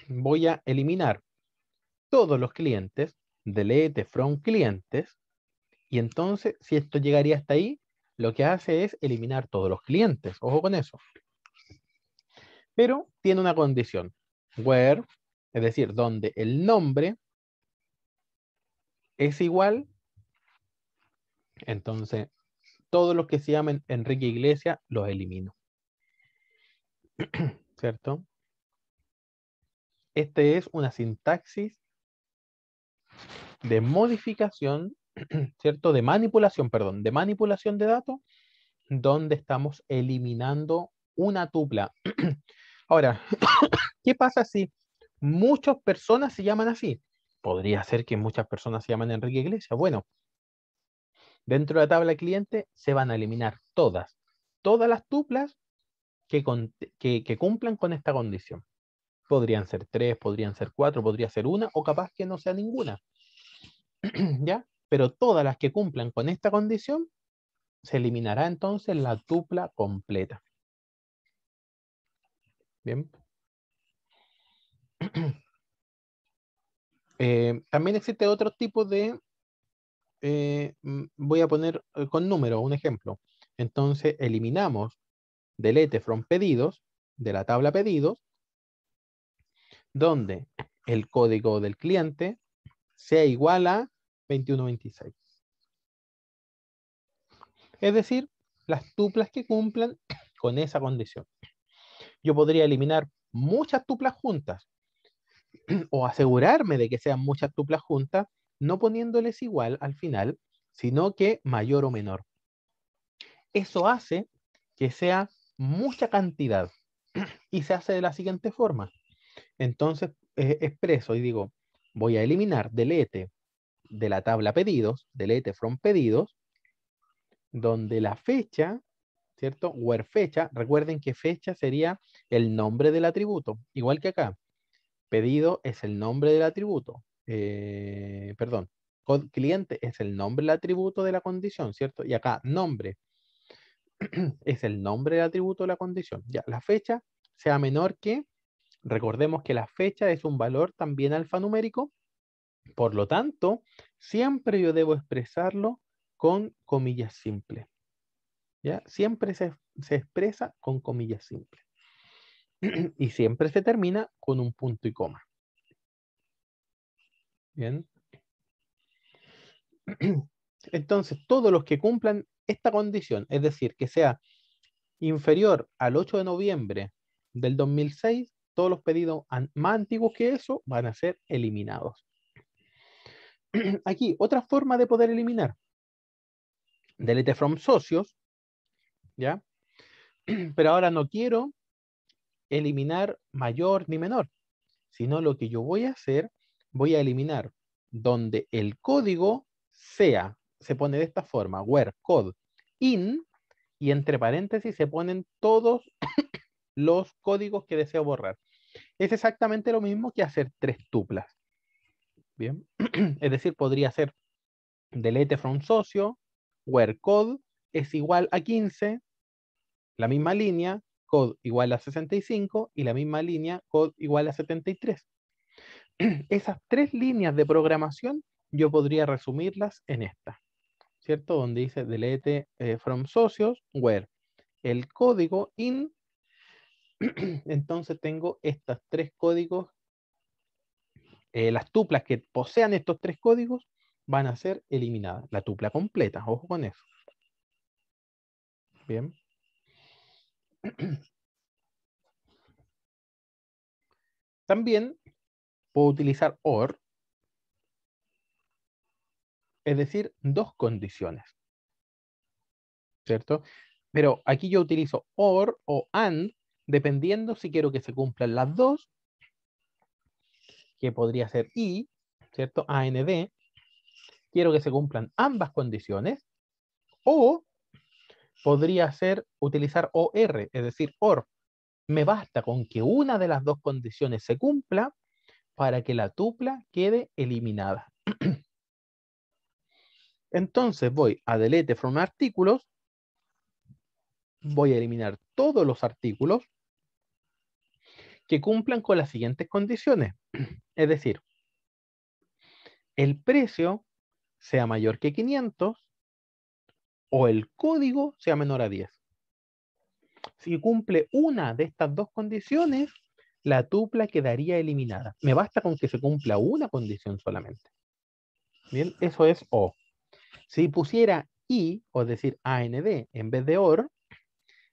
voy a eliminar todos los clientes, delete from clientes, y entonces si esto llegaría hasta ahí, lo que hace es eliminar todos los clientes. Ojo con eso. Pero tiene una condición. Where, es decir, donde el nombre es igual, entonces todos los que se llamen Enrique Iglesias los elimino. ¿Cierto? Este es una sintaxis de modificación, ¿cierto? De manipulación, perdón, de manipulación de datos, donde estamos eliminando una tupla. Ahora, ¿qué pasa si muchas personas se llaman así? Podría ser que muchas personas se llaman Enrique Iglesias. Bueno, dentro de la tabla de cliente se van a eliminar todas las tuplas que cumplan con esta condición. Podrían ser 3, podrían ser 4, podría ser una, o capaz que no sea ninguna. ¿Ya? Pero todas las que cumplan con esta condición, se eliminará entonces la tupla completa. Bien. También existe otro tipo de, voy a poner con número un ejemplo. Entonces eliminamos delete from pedidos de la tabla pedidos, donde el código del cliente sea igual a 2126. Es decir, las tuplas que cumplan con esa condición. Yo podría eliminar muchas tuplas juntas o asegurarme de que sean muchas tuplas juntas, no poniéndoles igual al final, sino que mayor o menor. Eso hace que sea mucha cantidad y se hace de la siguiente forma. Entonces expreso y digo, voy a eliminar delete de la tabla pedidos, delete from pedidos, donde la fecha, ¿cierto? Where fecha, recuerden que fecha sería el nombre del atributo, igual que acá. Pedido es el nombre del atributo. Perdón, cliente es el nombre del atributo de la condición, ¿cierto? Y acá nombre es el nombre del atributo de la condición. Ya, la fecha sea menor que, recordemos que la fecha es un valor también alfanumérico, por lo tanto, siempre yo debo expresarlo con comillas simples. ¿Ya? Siempre se expresa con comillas simples. Y siempre se termina con un punto y coma. Bien. Entonces, todos los que cumplan esta condición, es decir, que sea inferior al 8 de noviembre del 2006, todos los pedidos más antiguos que eso van a ser eliminados. Aquí, otra forma de poder eliminar. Delete from socios, ¿ya? Pero ahora no quiero eliminar mayor ni menor, sino lo que yo voy a hacer, voy a eliminar donde el código sea, se pone de esta forma, where code in, y entre paréntesis se ponen todos los códigos que deseo borrar. Es exactamente lo mismo que hacer tres tuplas. Bien, es decir, podría ser delete from socio, where code es igual a 15, la misma línea, code igual a 65 y la misma línea, code igual a 73. Esas tres líneas de programación yo podría resumirlas en esta, ¿cierto? Donde dice delete from socios, where el código in, entonces tengo estos tres códigos, las tuplas que posean estos tres códigos van a ser eliminadas, la tupla completa, ojo con eso. Bien. También puedo utilizar OR, es decir, dos condiciones, ¿cierto? Pero aquí yo utilizo OR o AND, dependiendo si quiero que se cumplan las dos, que podría ser I, ¿cierto? AND, quiero que se cumplan ambas condiciones, o podría ser utilizar OR, es decir, OR. Me basta con que una de las dos condiciones se cumpla para que la tupla quede eliminada. Entonces voy a delete from artículos, voy a eliminar todos los artículos que cumplan con las siguientes condiciones. Es decir, el precio sea mayor que 500 o el código sea menor a 10. Si cumple una de estas dos condiciones, la tupla quedaría eliminada. Me basta con que se cumpla una condición solamente. Bien, eso es O. Si pusiera I, o decir AND, en vez de OR,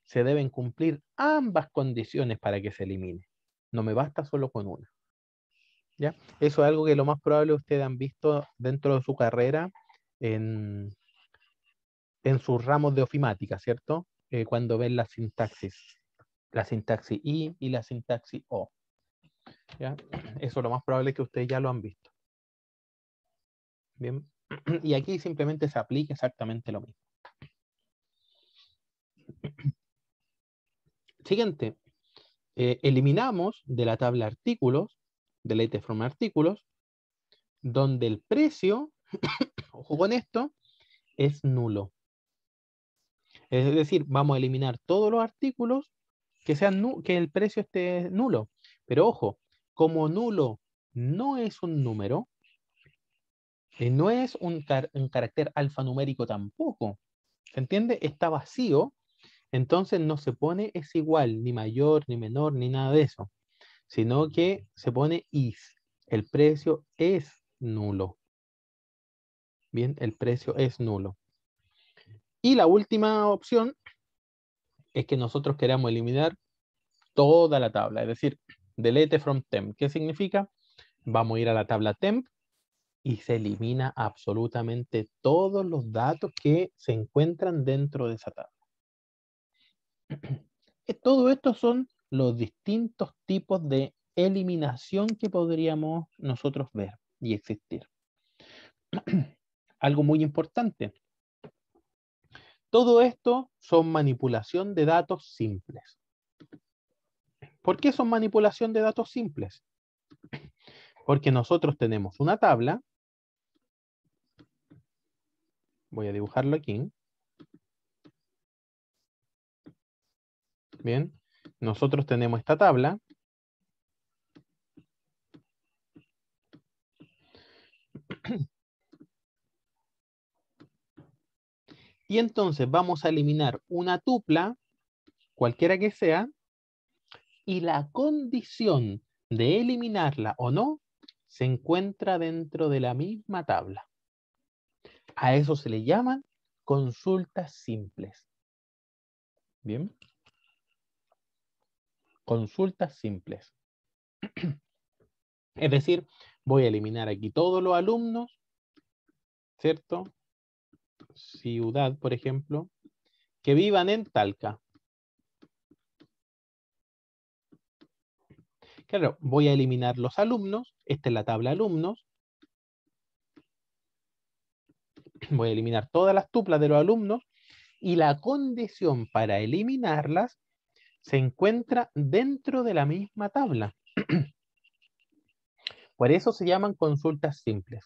se deben cumplir ambas condiciones para que se elimine. No me basta solo con una. ¿Ya? Eso es algo que lo más probable ustedes han visto dentro de su carrera en sus ramos de ofimática, ¿cierto? Cuando ven la sintaxis I y la sintaxis O. ¿Ya? Eso lo más probable es que ustedes ya lo han visto. Bien. Y aquí simplemente se aplica exactamente lo mismo. Siguiente, eliminamos de la tabla artículos, delete from artículos, donde el precio, ojo con esto, es nulo. Es decir, vamos a eliminar todos los artículos que que el precio esté nulo. Pero ojo, como nulo no es un número, no es un carácter alfanumérico tampoco. ¿Se entiende? Está vacío, entonces no se pone es igual, ni mayor, ni menor, ni nada de eso, sino que se pone is. El precio es nulo. Bien, el precio es nulo. Y la última opción es que nosotros queramos eliminar toda la tabla, es decir, delete from temp. ¿Qué significa? Vamos a ir a la tabla temp y se elimina absolutamente todos los datos que se encuentran dentro de esa tabla. Todo esto son los distintos tipos de eliminación que podríamos nosotros ver y existir. Algo muy importante. Todo esto son manipulación de datos simples. ¿Por qué son manipulación de datos simples? Porque nosotros tenemos una tabla. Voy a dibujarlo aquí. Bien. Nosotros tenemos esta tabla. Y entonces vamos a eliminar una tupla, cualquiera que sea, y la condición de eliminarla o no se encuentra dentro de la misma tabla. A eso se le llaman consultas simples. Bien. Consultas simples. Es decir, voy a eliminar aquí todos los alumnos, ¿cierto? Ciudad, por ejemplo, que vivan en Talca. Claro, voy a eliminar los alumnos. Esta es la tabla alumnos. Voy a eliminar todas las tuplas de los alumnos y la condición para eliminarlas se encuentra dentro de la misma tabla. Por eso se llaman consultas simples,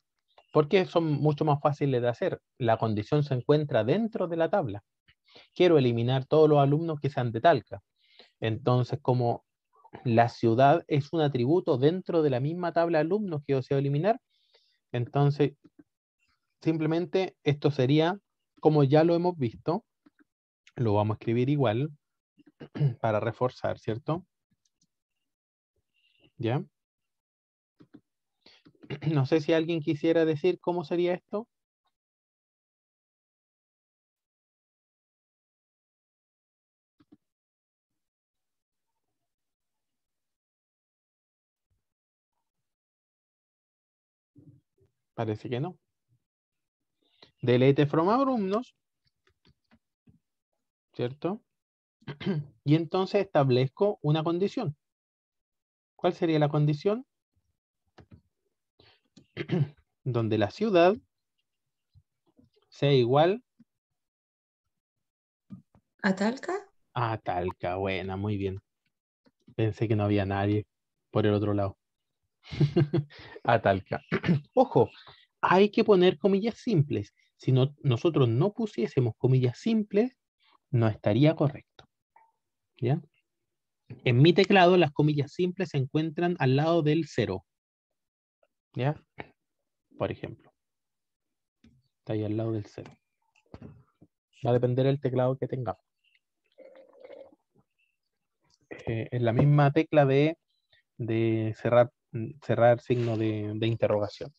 porque son mucho más fáciles de hacer. La condición se encuentra dentro de la tabla. Quiero eliminar todos los alumnos que sean de Talca. Entonces, como la ciudad es un atributo dentro de la misma tabla de alumnos que yo deseo eliminar, entonces simplemente esto sería, como ya lo hemos visto, lo vamos a escribir igual para reforzar, ¿cierto? ¿Ya? No sé si alguien quisiera decir cómo sería esto. Parece que no. Delete from alumnos, ¿cierto? Y entonces establezco una condición. ¿Cuál sería la condición? Donde la ciudad sea igual ¿A Talca? a Talca. Buena, muy bien. Pensé que no había nadie por el otro lado. A Talca. Ojo, hay que poner comillas simples. Si nosotros no pusiésemos comillas simples, no estaría correcto. ¿Ya? En mi teclado las comillas simples se encuentran al lado del 0. ¿Ya? Por ejemplo. Está ahí al lado del 0. Va a depender del teclado que tengamos. Es la misma tecla de cerrar signo de interrogación.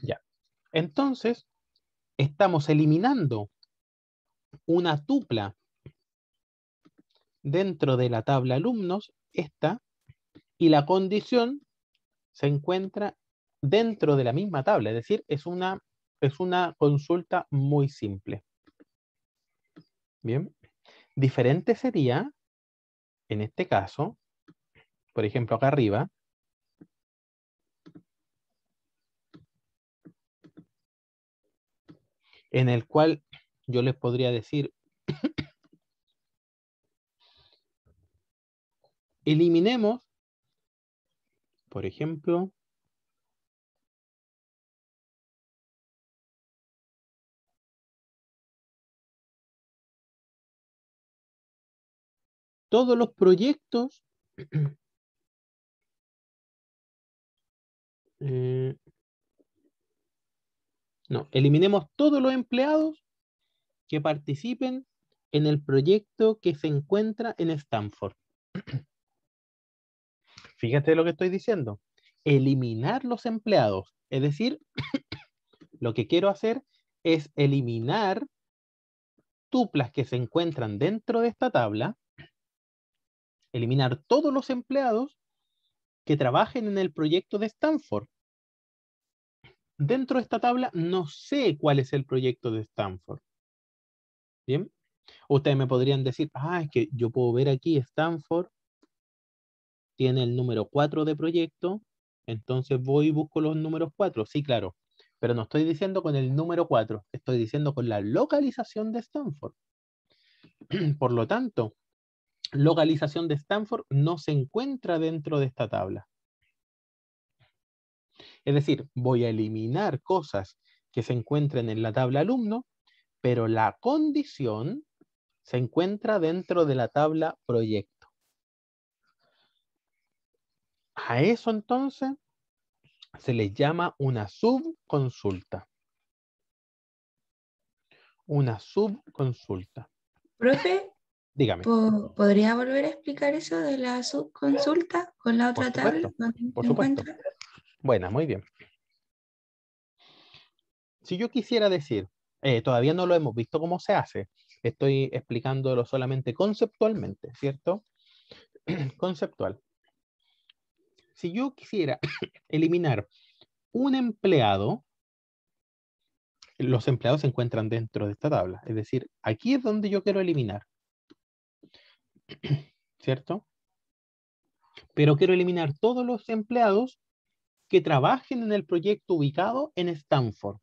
Ya. Entonces, estamos eliminando una tupla dentro de la tabla alumnos, esta, y la condición se encuentra dentro de la misma tabla, es decir, es una consulta muy simple. Bien. Diferente sería, en este caso, por ejemplo, acá arriba, en el cual yo les podría decir, eliminemos, por ejemplo, todos los proyectos no, eliminemos todos los empleados que participen en el proyecto que se encuentra en Stanford. Fíjate lo que estoy diciendo. Eliminar los empleados. Es decir, lo que quiero hacer es eliminar tuplas que se encuentran dentro de esta tabla, eliminar todos los empleados que trabajen en el proyecto de Stanford. Dentro de esta tabla no sé cuál es el proyecto de Stanford. ¿Bien? Ustedes me podrían decir, es que yo puedo ver aquí Stanford tiene el número 4 de proyecto, entonces voy y busco los números 4. Sí, claro, pero no estoy diciendo con el número 4, estoy diciendo con la localización de Stanford. Por lo tanto, localización de Stanford no se encuentra dentro de esta tabla. Es decir, voy a eliminar cosas que se encuentren en la tabla alumno, pero la condición se encuentra dentro de la tabla proyecto. A eso entonces se les llama una subconsulta. Una subconsulta. Profe, Dígame. ¿podría volver a explicar eso de la subconsulta con la otra tabla? Por supuesto. Buena, muy bien. Si yo quisiera decir, todavía no lo hemos visto cómo se hace, estoy explicándolo solamente conceptualmente, ¿cierto? Conceptual. Si yo quisiera eliminar un empleado, los empleados se encuentran dentro de esta tabla, es decir, aquí es donde yo quiero eliminar, ¿cierto? Pero quiero eliminar todos los empleados que trabajen en el proyecto ubicado en Stanford.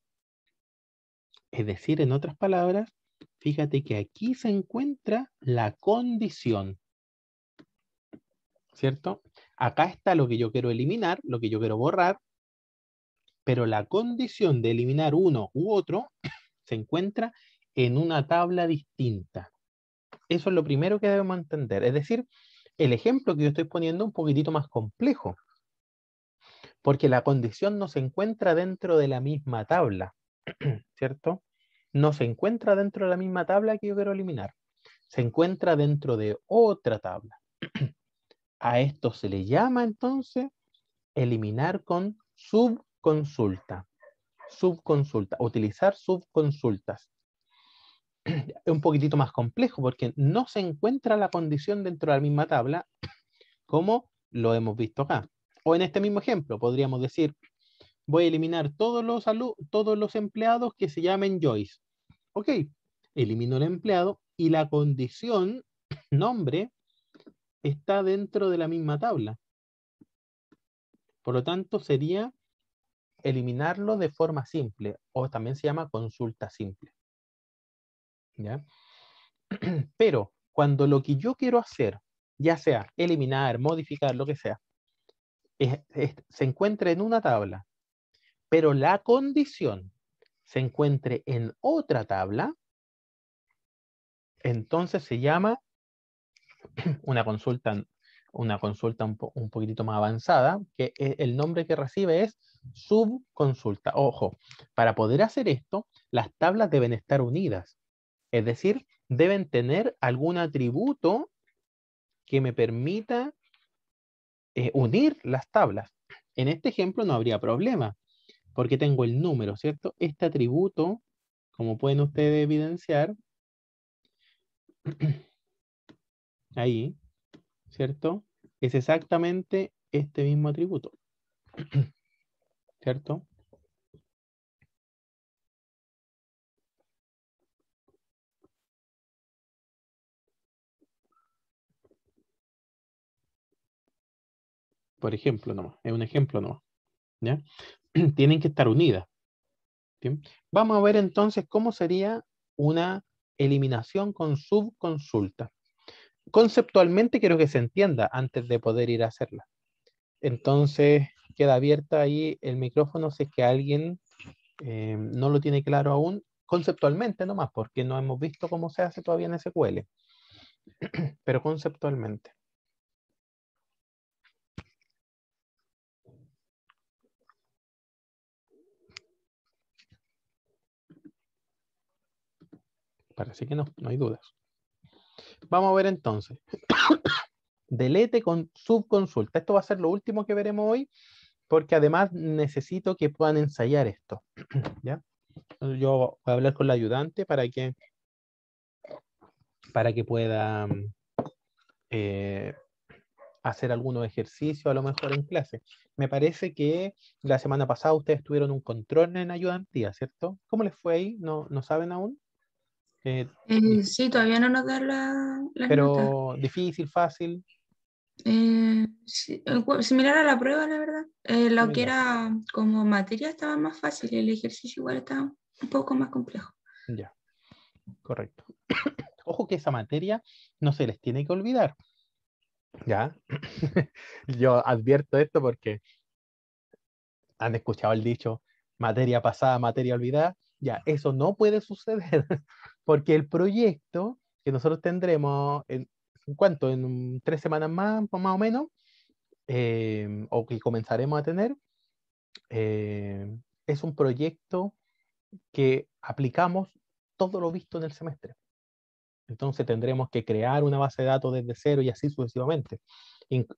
Es decir, en otras palabras, fíjate que aquí se encuentra la condición, ¿cierto? Acá está lo que yo quiero eliminar, lo que yo quiero borrar, pero la condición de eliminar uno u otro se encuentra en una tabla distinta. Eso es lo primero que debemos entender. Es decir, el ejemplo que yo estoy poniendo es un poquitito más complejo, porque la condición no se encuentra dentro de la misma tabla, ¿cierto? No se encuentra dentro de la misma tabla que yo quiero eliminar. Se encuentra dentro de otra tabla. A esto se le llama entonces eliminar con subconsulta. Subconsulta, utilizar subconsultas. Es un poquitito más complejo porque no se encuentra la condición dentro de la misma tabla como lo hemos visto acá. O en este mismo ejemplo podríamos decir, voy a eliminar todos los empleados que se llamen Joyce. Ok, elimino el empleado y la condición nombre está dentro de la misma tabla. Por lo tanto, sería eliminarlo de forma simple o también se llama consulta simple. ¿Ya? Pero cuando lo que yo quiero hacer, ya sea eliminar, modificar, lo que sea, se encuentre en una tabla, pero la condición se encuentre en otra tabla, entonces se llama una consulta un poquitito más avanzada, que el nombre que recibe es subconsulta. Ojo, para poder hacer esto, las tablas deben estar unidas. Es decir, deben tener algún atributo que me permita unir las tablas. En este ejemplo no habría problema, porque tengo el número, ¿cierto? Este atributo, como pueden ustedes evidenciar, ahí, ¿cierto? Es exactamente este mismo atributo, ¿cierto? Por ejemplo, nomás, es un ejemplo nomás, ¿ya? Tienen que estar unidas, ¿bien? Vamos a ver entonces cómo sería una eliminación con subconsulta. Conceptualmente quiero que se entienda antes de poder ir a hacerla. Entonces queda abierta ahí el micrófono si es que alguien no lo tiene claro aún, conceptualmente nomás, porque no hemos visto cómo se hace todavía en SQL, pero conceptualmente. Parece que no hay dudas. Vamos a ver entonces. Delete con subconsulta. Esto va a ser lo último que veremos hoy, porque además necesito que puedan ensayar esto. ¿Ya? Yo voy a hablar con la ayudante para que pueda hacer algunos ejercicios a lo mejor en clase. Me parece que la semana pasada ustedes tuvieron un control en ayudantía, ¿cierto? ¿Cómo les fue ahí? ¿No saben aún? Sí, todavía no nos dan las notas. Pero difícil, fácil, Sí, similar a la prueba, la verdad. Lo que similar. era como materia estaba más fácil y el ejercicio igual estaba un poco más complejo. Ya, correcto. Ojo que esa materia no se les tiene que olvidar. ¿Ya? Yo advierto esto porque han escuchado el dicho, materia pasada, materia olvidada. Ya, eso no puede suceder, porque el proyecto que nosotros tendremos, ¿en cuánto? En 3 semanas más o menos, o que comenzaremos a tener, es un proyecto que aplicamos todo lo visto en el semestre. Entonces tendremos que crear una base de datos desde cero y así sucesivamente.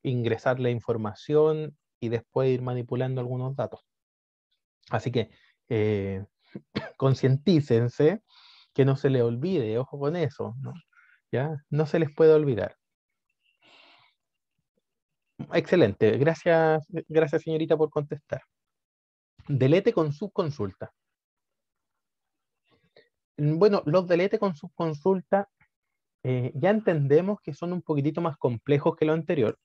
Ingresarle información y después ir manipulando algunos datos. Así que concientícense que no se les olvide, ojo con eso, ¿no? ¿Ya? No se les puede olvidar. Excelente, gracias señorita por contestar. Delete con subconsulta. Bueno, los delete con subconsulta ya entendemos que son un poquitito más complejos que lo anterior,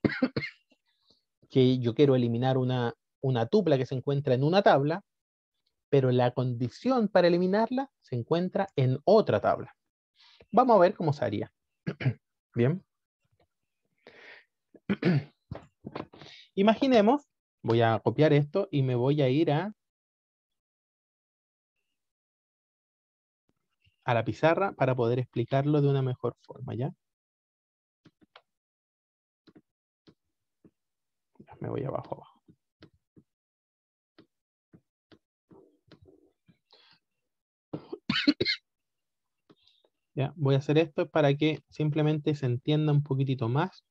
que yo quiero eliminar una tupla que se encuentra en una tabla, pero la condición para eliminarla se encuentra en otra tabla. Vamos a ver cómo se haría. Bien. Imaginemos, voy a copiar esto y me voy a ir a la pizarra para poder explicarlo de una mejor forma, ¿ya? Me voy abajo. ¿Ya? Voy a hacer esto para que simplemente se entienda un poquitito más.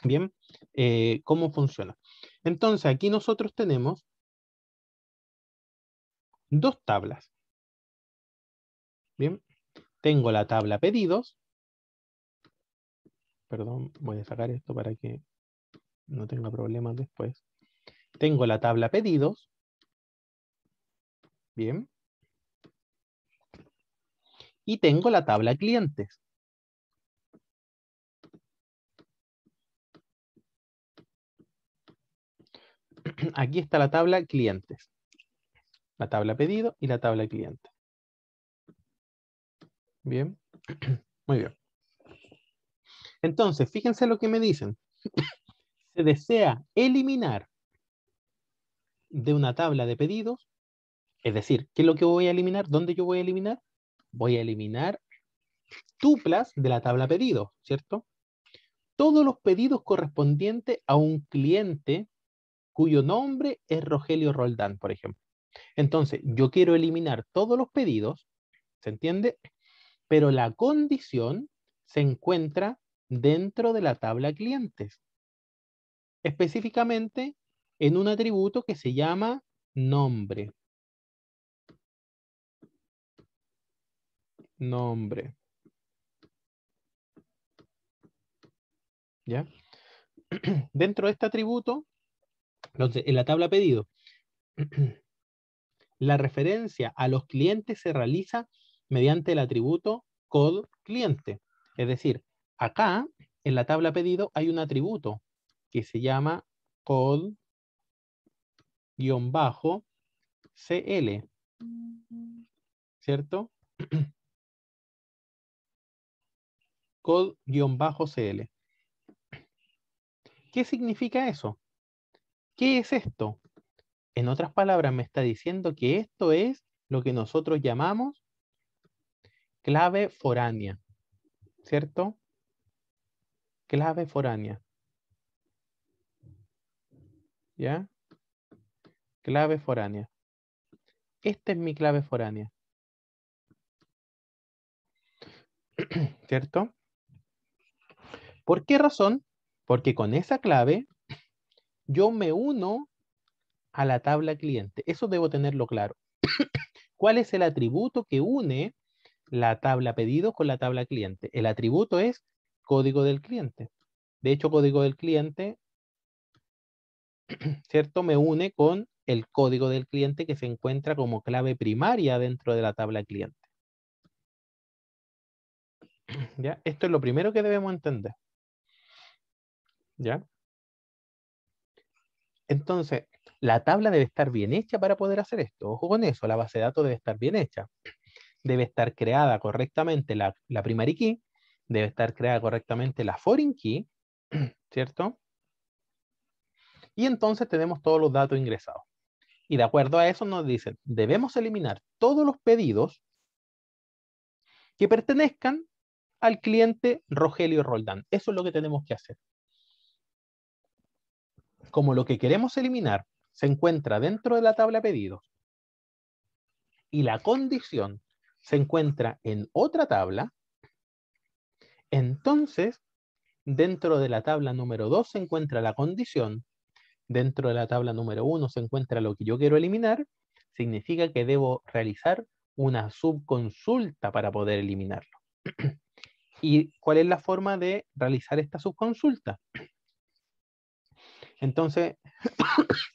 Bien, cómo funciona. Entonces, aquí nosotros tenemos dos tablas. Bien, tengo la tabla pedidos. Perdón, voy a sacar esto para que no tenga problemas después. Tengo la tabla pedidos. Bien. Y tengo la tabla clientes. Aquí está la tabla clientes. La tabla pedido y la tabla cliente. Bien. Muy bien. Entonces, fíjense lo que me dicen. Se desea eliminar de una tabla de pedidos, es decir, ¿qué es lo que voy a eliminar? ¿Dónde yo voy a eliminar? Voy a eliminar tuplas de la tabla pedidos, ¿cierto? Todos los pedidos correspondientes a un cliente cuyo nombre es Rogelio Roldán, por ejemplo. Entonces, yo quiero eliminar todos los pedidos, ¿se entiende? Pero la condición se encuentra dentro de la tabla clientes. Específicamente en un atributo que se llama nombre. Nombre. ¿Ya? Dentro de este atributo, entonces, en la tabla pedido, la referencia a los clientes se realiza mediante el atributo code cliente. Es decir, acá en la tabla pedido hay un atributo que se llama code-cl. ¿cierto? Code-CL. ¿Qué significa eso? ¿Qué es esto? En otras palabras, me está diciendo que esto es lo que nosotros llamamos clave foránea, ¿cierto? Clave foránea. ¿Ya? Clave foránea. Esta es mi clave foránea. ¿Cierto? ¿Por qué razón? Porque con esa clave yo me uno a la tabla cliente. Eso debo tenerlo claro. ¿Cuál es el atributo que une la tabla pedido con la tabla cliente? El atributo es código del cliente. De hecho, código del cliente, ¿cierto? Me une con el código del cliente que se encuentra como clave primaria dentro de la tabla cliente. ¿Ya? Esto es lo primero que debemos entender. ¿Ya? Entonces, la tabla debe estar bien hecha para poder hacer esto. Ojo con eso, la base de datos debe estar bien hecha. Debe estar creada correctamente la primary key, debe estar creada correctamente la foreign key, ¿cierto? Y entonces tenemos todos los datos ingresados. Y de acuerdo a eso nos dicen, debemos eliminar todos los pedidos que pertenezcan al cliente Rogelio Roldán. Eso es lo que tenemos que hacer. Como lo que queremos eliminar se encuentra dentro de la tabla pedidos y la condición se encuentra en otra tabla, entonces dentro de la tabla número 2 se encuentra la condición, dentro de la tabla número 1 se encuentra lo que yo quiero eliminar, significa que debo realizar una subconsulta para poder eliminarlo. ¿Y cuál es la forma de realizar esta subconsulta? Entonces,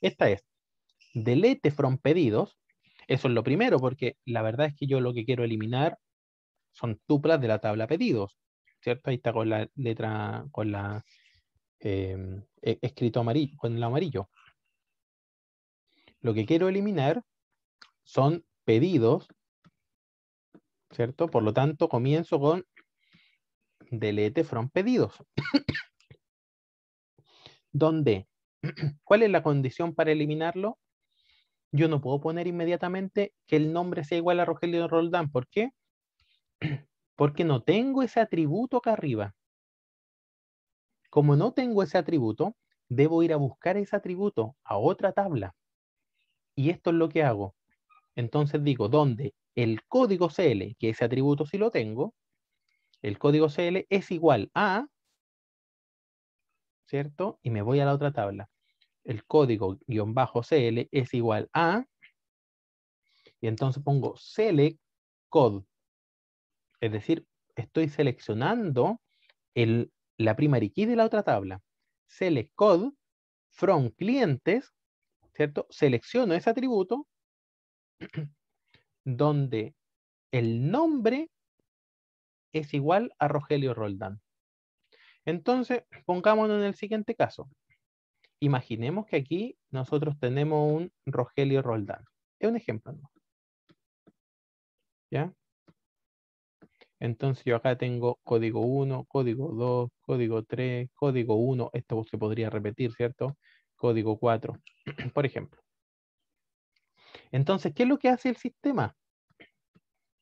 esta es delete from pedidos. Eso es lo primero, porque la verdad es que yo lo que quiero eliminar son tuplas de la tabla pedidos, ¿cierto? Ahí está con la letra, con la escrito amarillo, con el amarillo. Lo que quiero eliminar son pedidos, ¿cierto? Por lo tanto, comienzo con delete from pedidos. Donde, ¿cuál es la condición para eliminarlo? Yo no puedo poner inmediatamente que el nombre sea igual a Rogelio Roldán. ¿Por qué? Porque no tengo ese atributo acá arriba. Como no tengo ese atributo, debo ir a buscar ese atributo a otra tabla. Y esto es lo que hago. Entonces digo, donde el código CL, que ese atributo sí lo tengo, el código CL es igual a, ¿cierto? Y me voy a la otra tabla. El código -CL es igual a, y entonces pongo select code. Es decir, estoy seleccionando la primary key de la otra tabla. Select code from clientes, ¿cierto? Selecciono ese atributo donde el nombre es igual a Rogelio Roldán. Entonces, pongámonos en el siguiente caso. Imaginemos que aquí nosotros tenemos un Rogelio Roldán. Es un ejemplo, ¿no? ¿Ya? Entonces yo acá tengo código 1, código 2, código 3, código 1. Esto se podría repetir, ¿cierto? Código 4, por ejemplo. Entonces, ¿qué es lo que hace el sistema?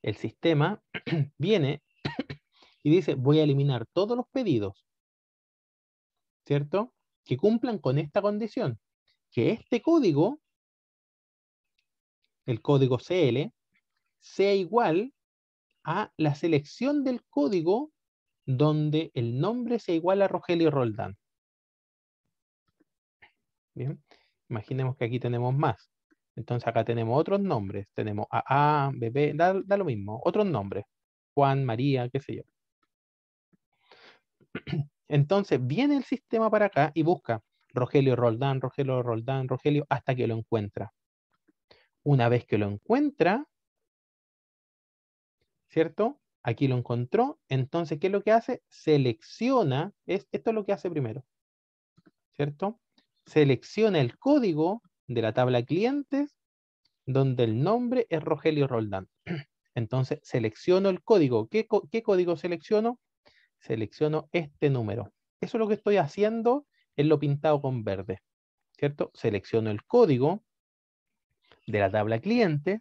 El sistema viene y dice, voy a eliminar todos los pedidos, ¿cierto? Que cumplan con esta condición. Que este código, el código CL, sea igual a la selección del código donde el nombre sea igual a Rogelio Roldán. Bien, imaginemos que aquí tenemos más. Entonces acá tenemos otros nombres. Tenemos AA, BB, da lo mismo. Otros nombres. Juan, María, qué sé yo. Entonces viene el sistema para acá y busca Rogelio Roldán, Rogelio Roldán, Rogelio, hasta que lo encuentra. Una vez que lo encuentra, ¿cierto? Aquí lo encontró. Entonces, ¿qué es lo que hace? Selecciona, esto es lo que hace primero, ¿cierto? Selecciona el código de la tabla clientes donde el nombre es Rogelio Roldán. Entonces selecciono el código. ¿Qué código selecciono? Selecciono este número. Eso es lo que estoy haciendo en lo pintado con verde, ¿cierto? Selecciono el código de la tabla clientes,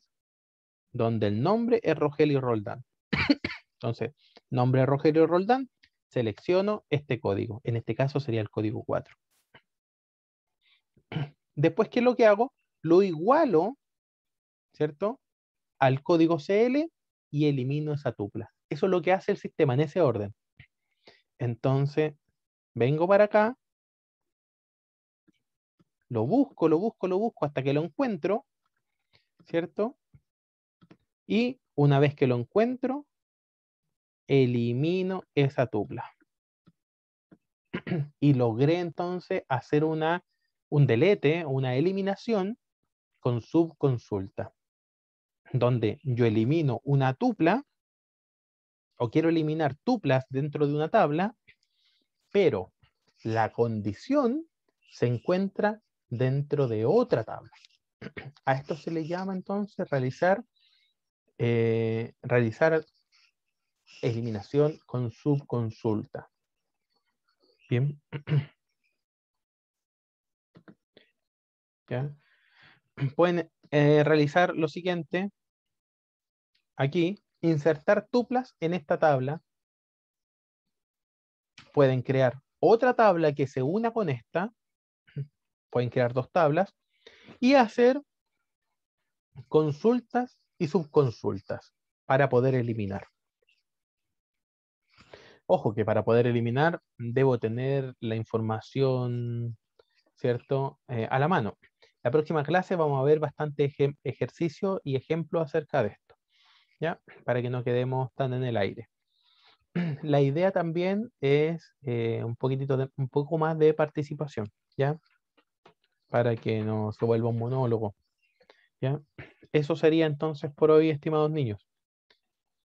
donde el nombre es Rogelio Roldán. Entonces, nombre Rogelio Roldán, selecciono este código. En este caso sería el código 4. Después, ¿qué es lo que hago? Lo igualo, ¿cierto? Al código CL y elimino esa tupla. Eso es lo que hace el sistema en ese orden. Entonces, vengo para acá, lo busco hasta que lo encuentro, ¿cierto? Y una vez que lo encuentro, elimino esa tupla. Y logré entonces hacer un delete, una eliminación con subconsulta, donde yo elimino una tupla o quiero eliminar tuplas dentro de una tabla, pero la condición se encuentra dentro de otra tabla. A esto se le llama entonces realizar eliminación con subconsulta. Bien. ¿Ya? Pueden realizar lo siguiente. Aquí, insertar tuplas en esta tabla. Pueden crear otra tabla que se una con esta. Pueden crear dos tablas y hacer consultas y subconsultas para poder eliminar. Ojo que para poder eliminar debo tener la información, ¿cierto? A la mano. La próxima clase vamos a ver bastante ejercicio y ejemplos acerca de esto, ¿ya? Para que no quedemos tan en el aire. La idea también es un poco más de participación, ¿ya? Para que no se vuelva un monólogo, ¿ya? Eso sería entonces por hoy, estimados niños.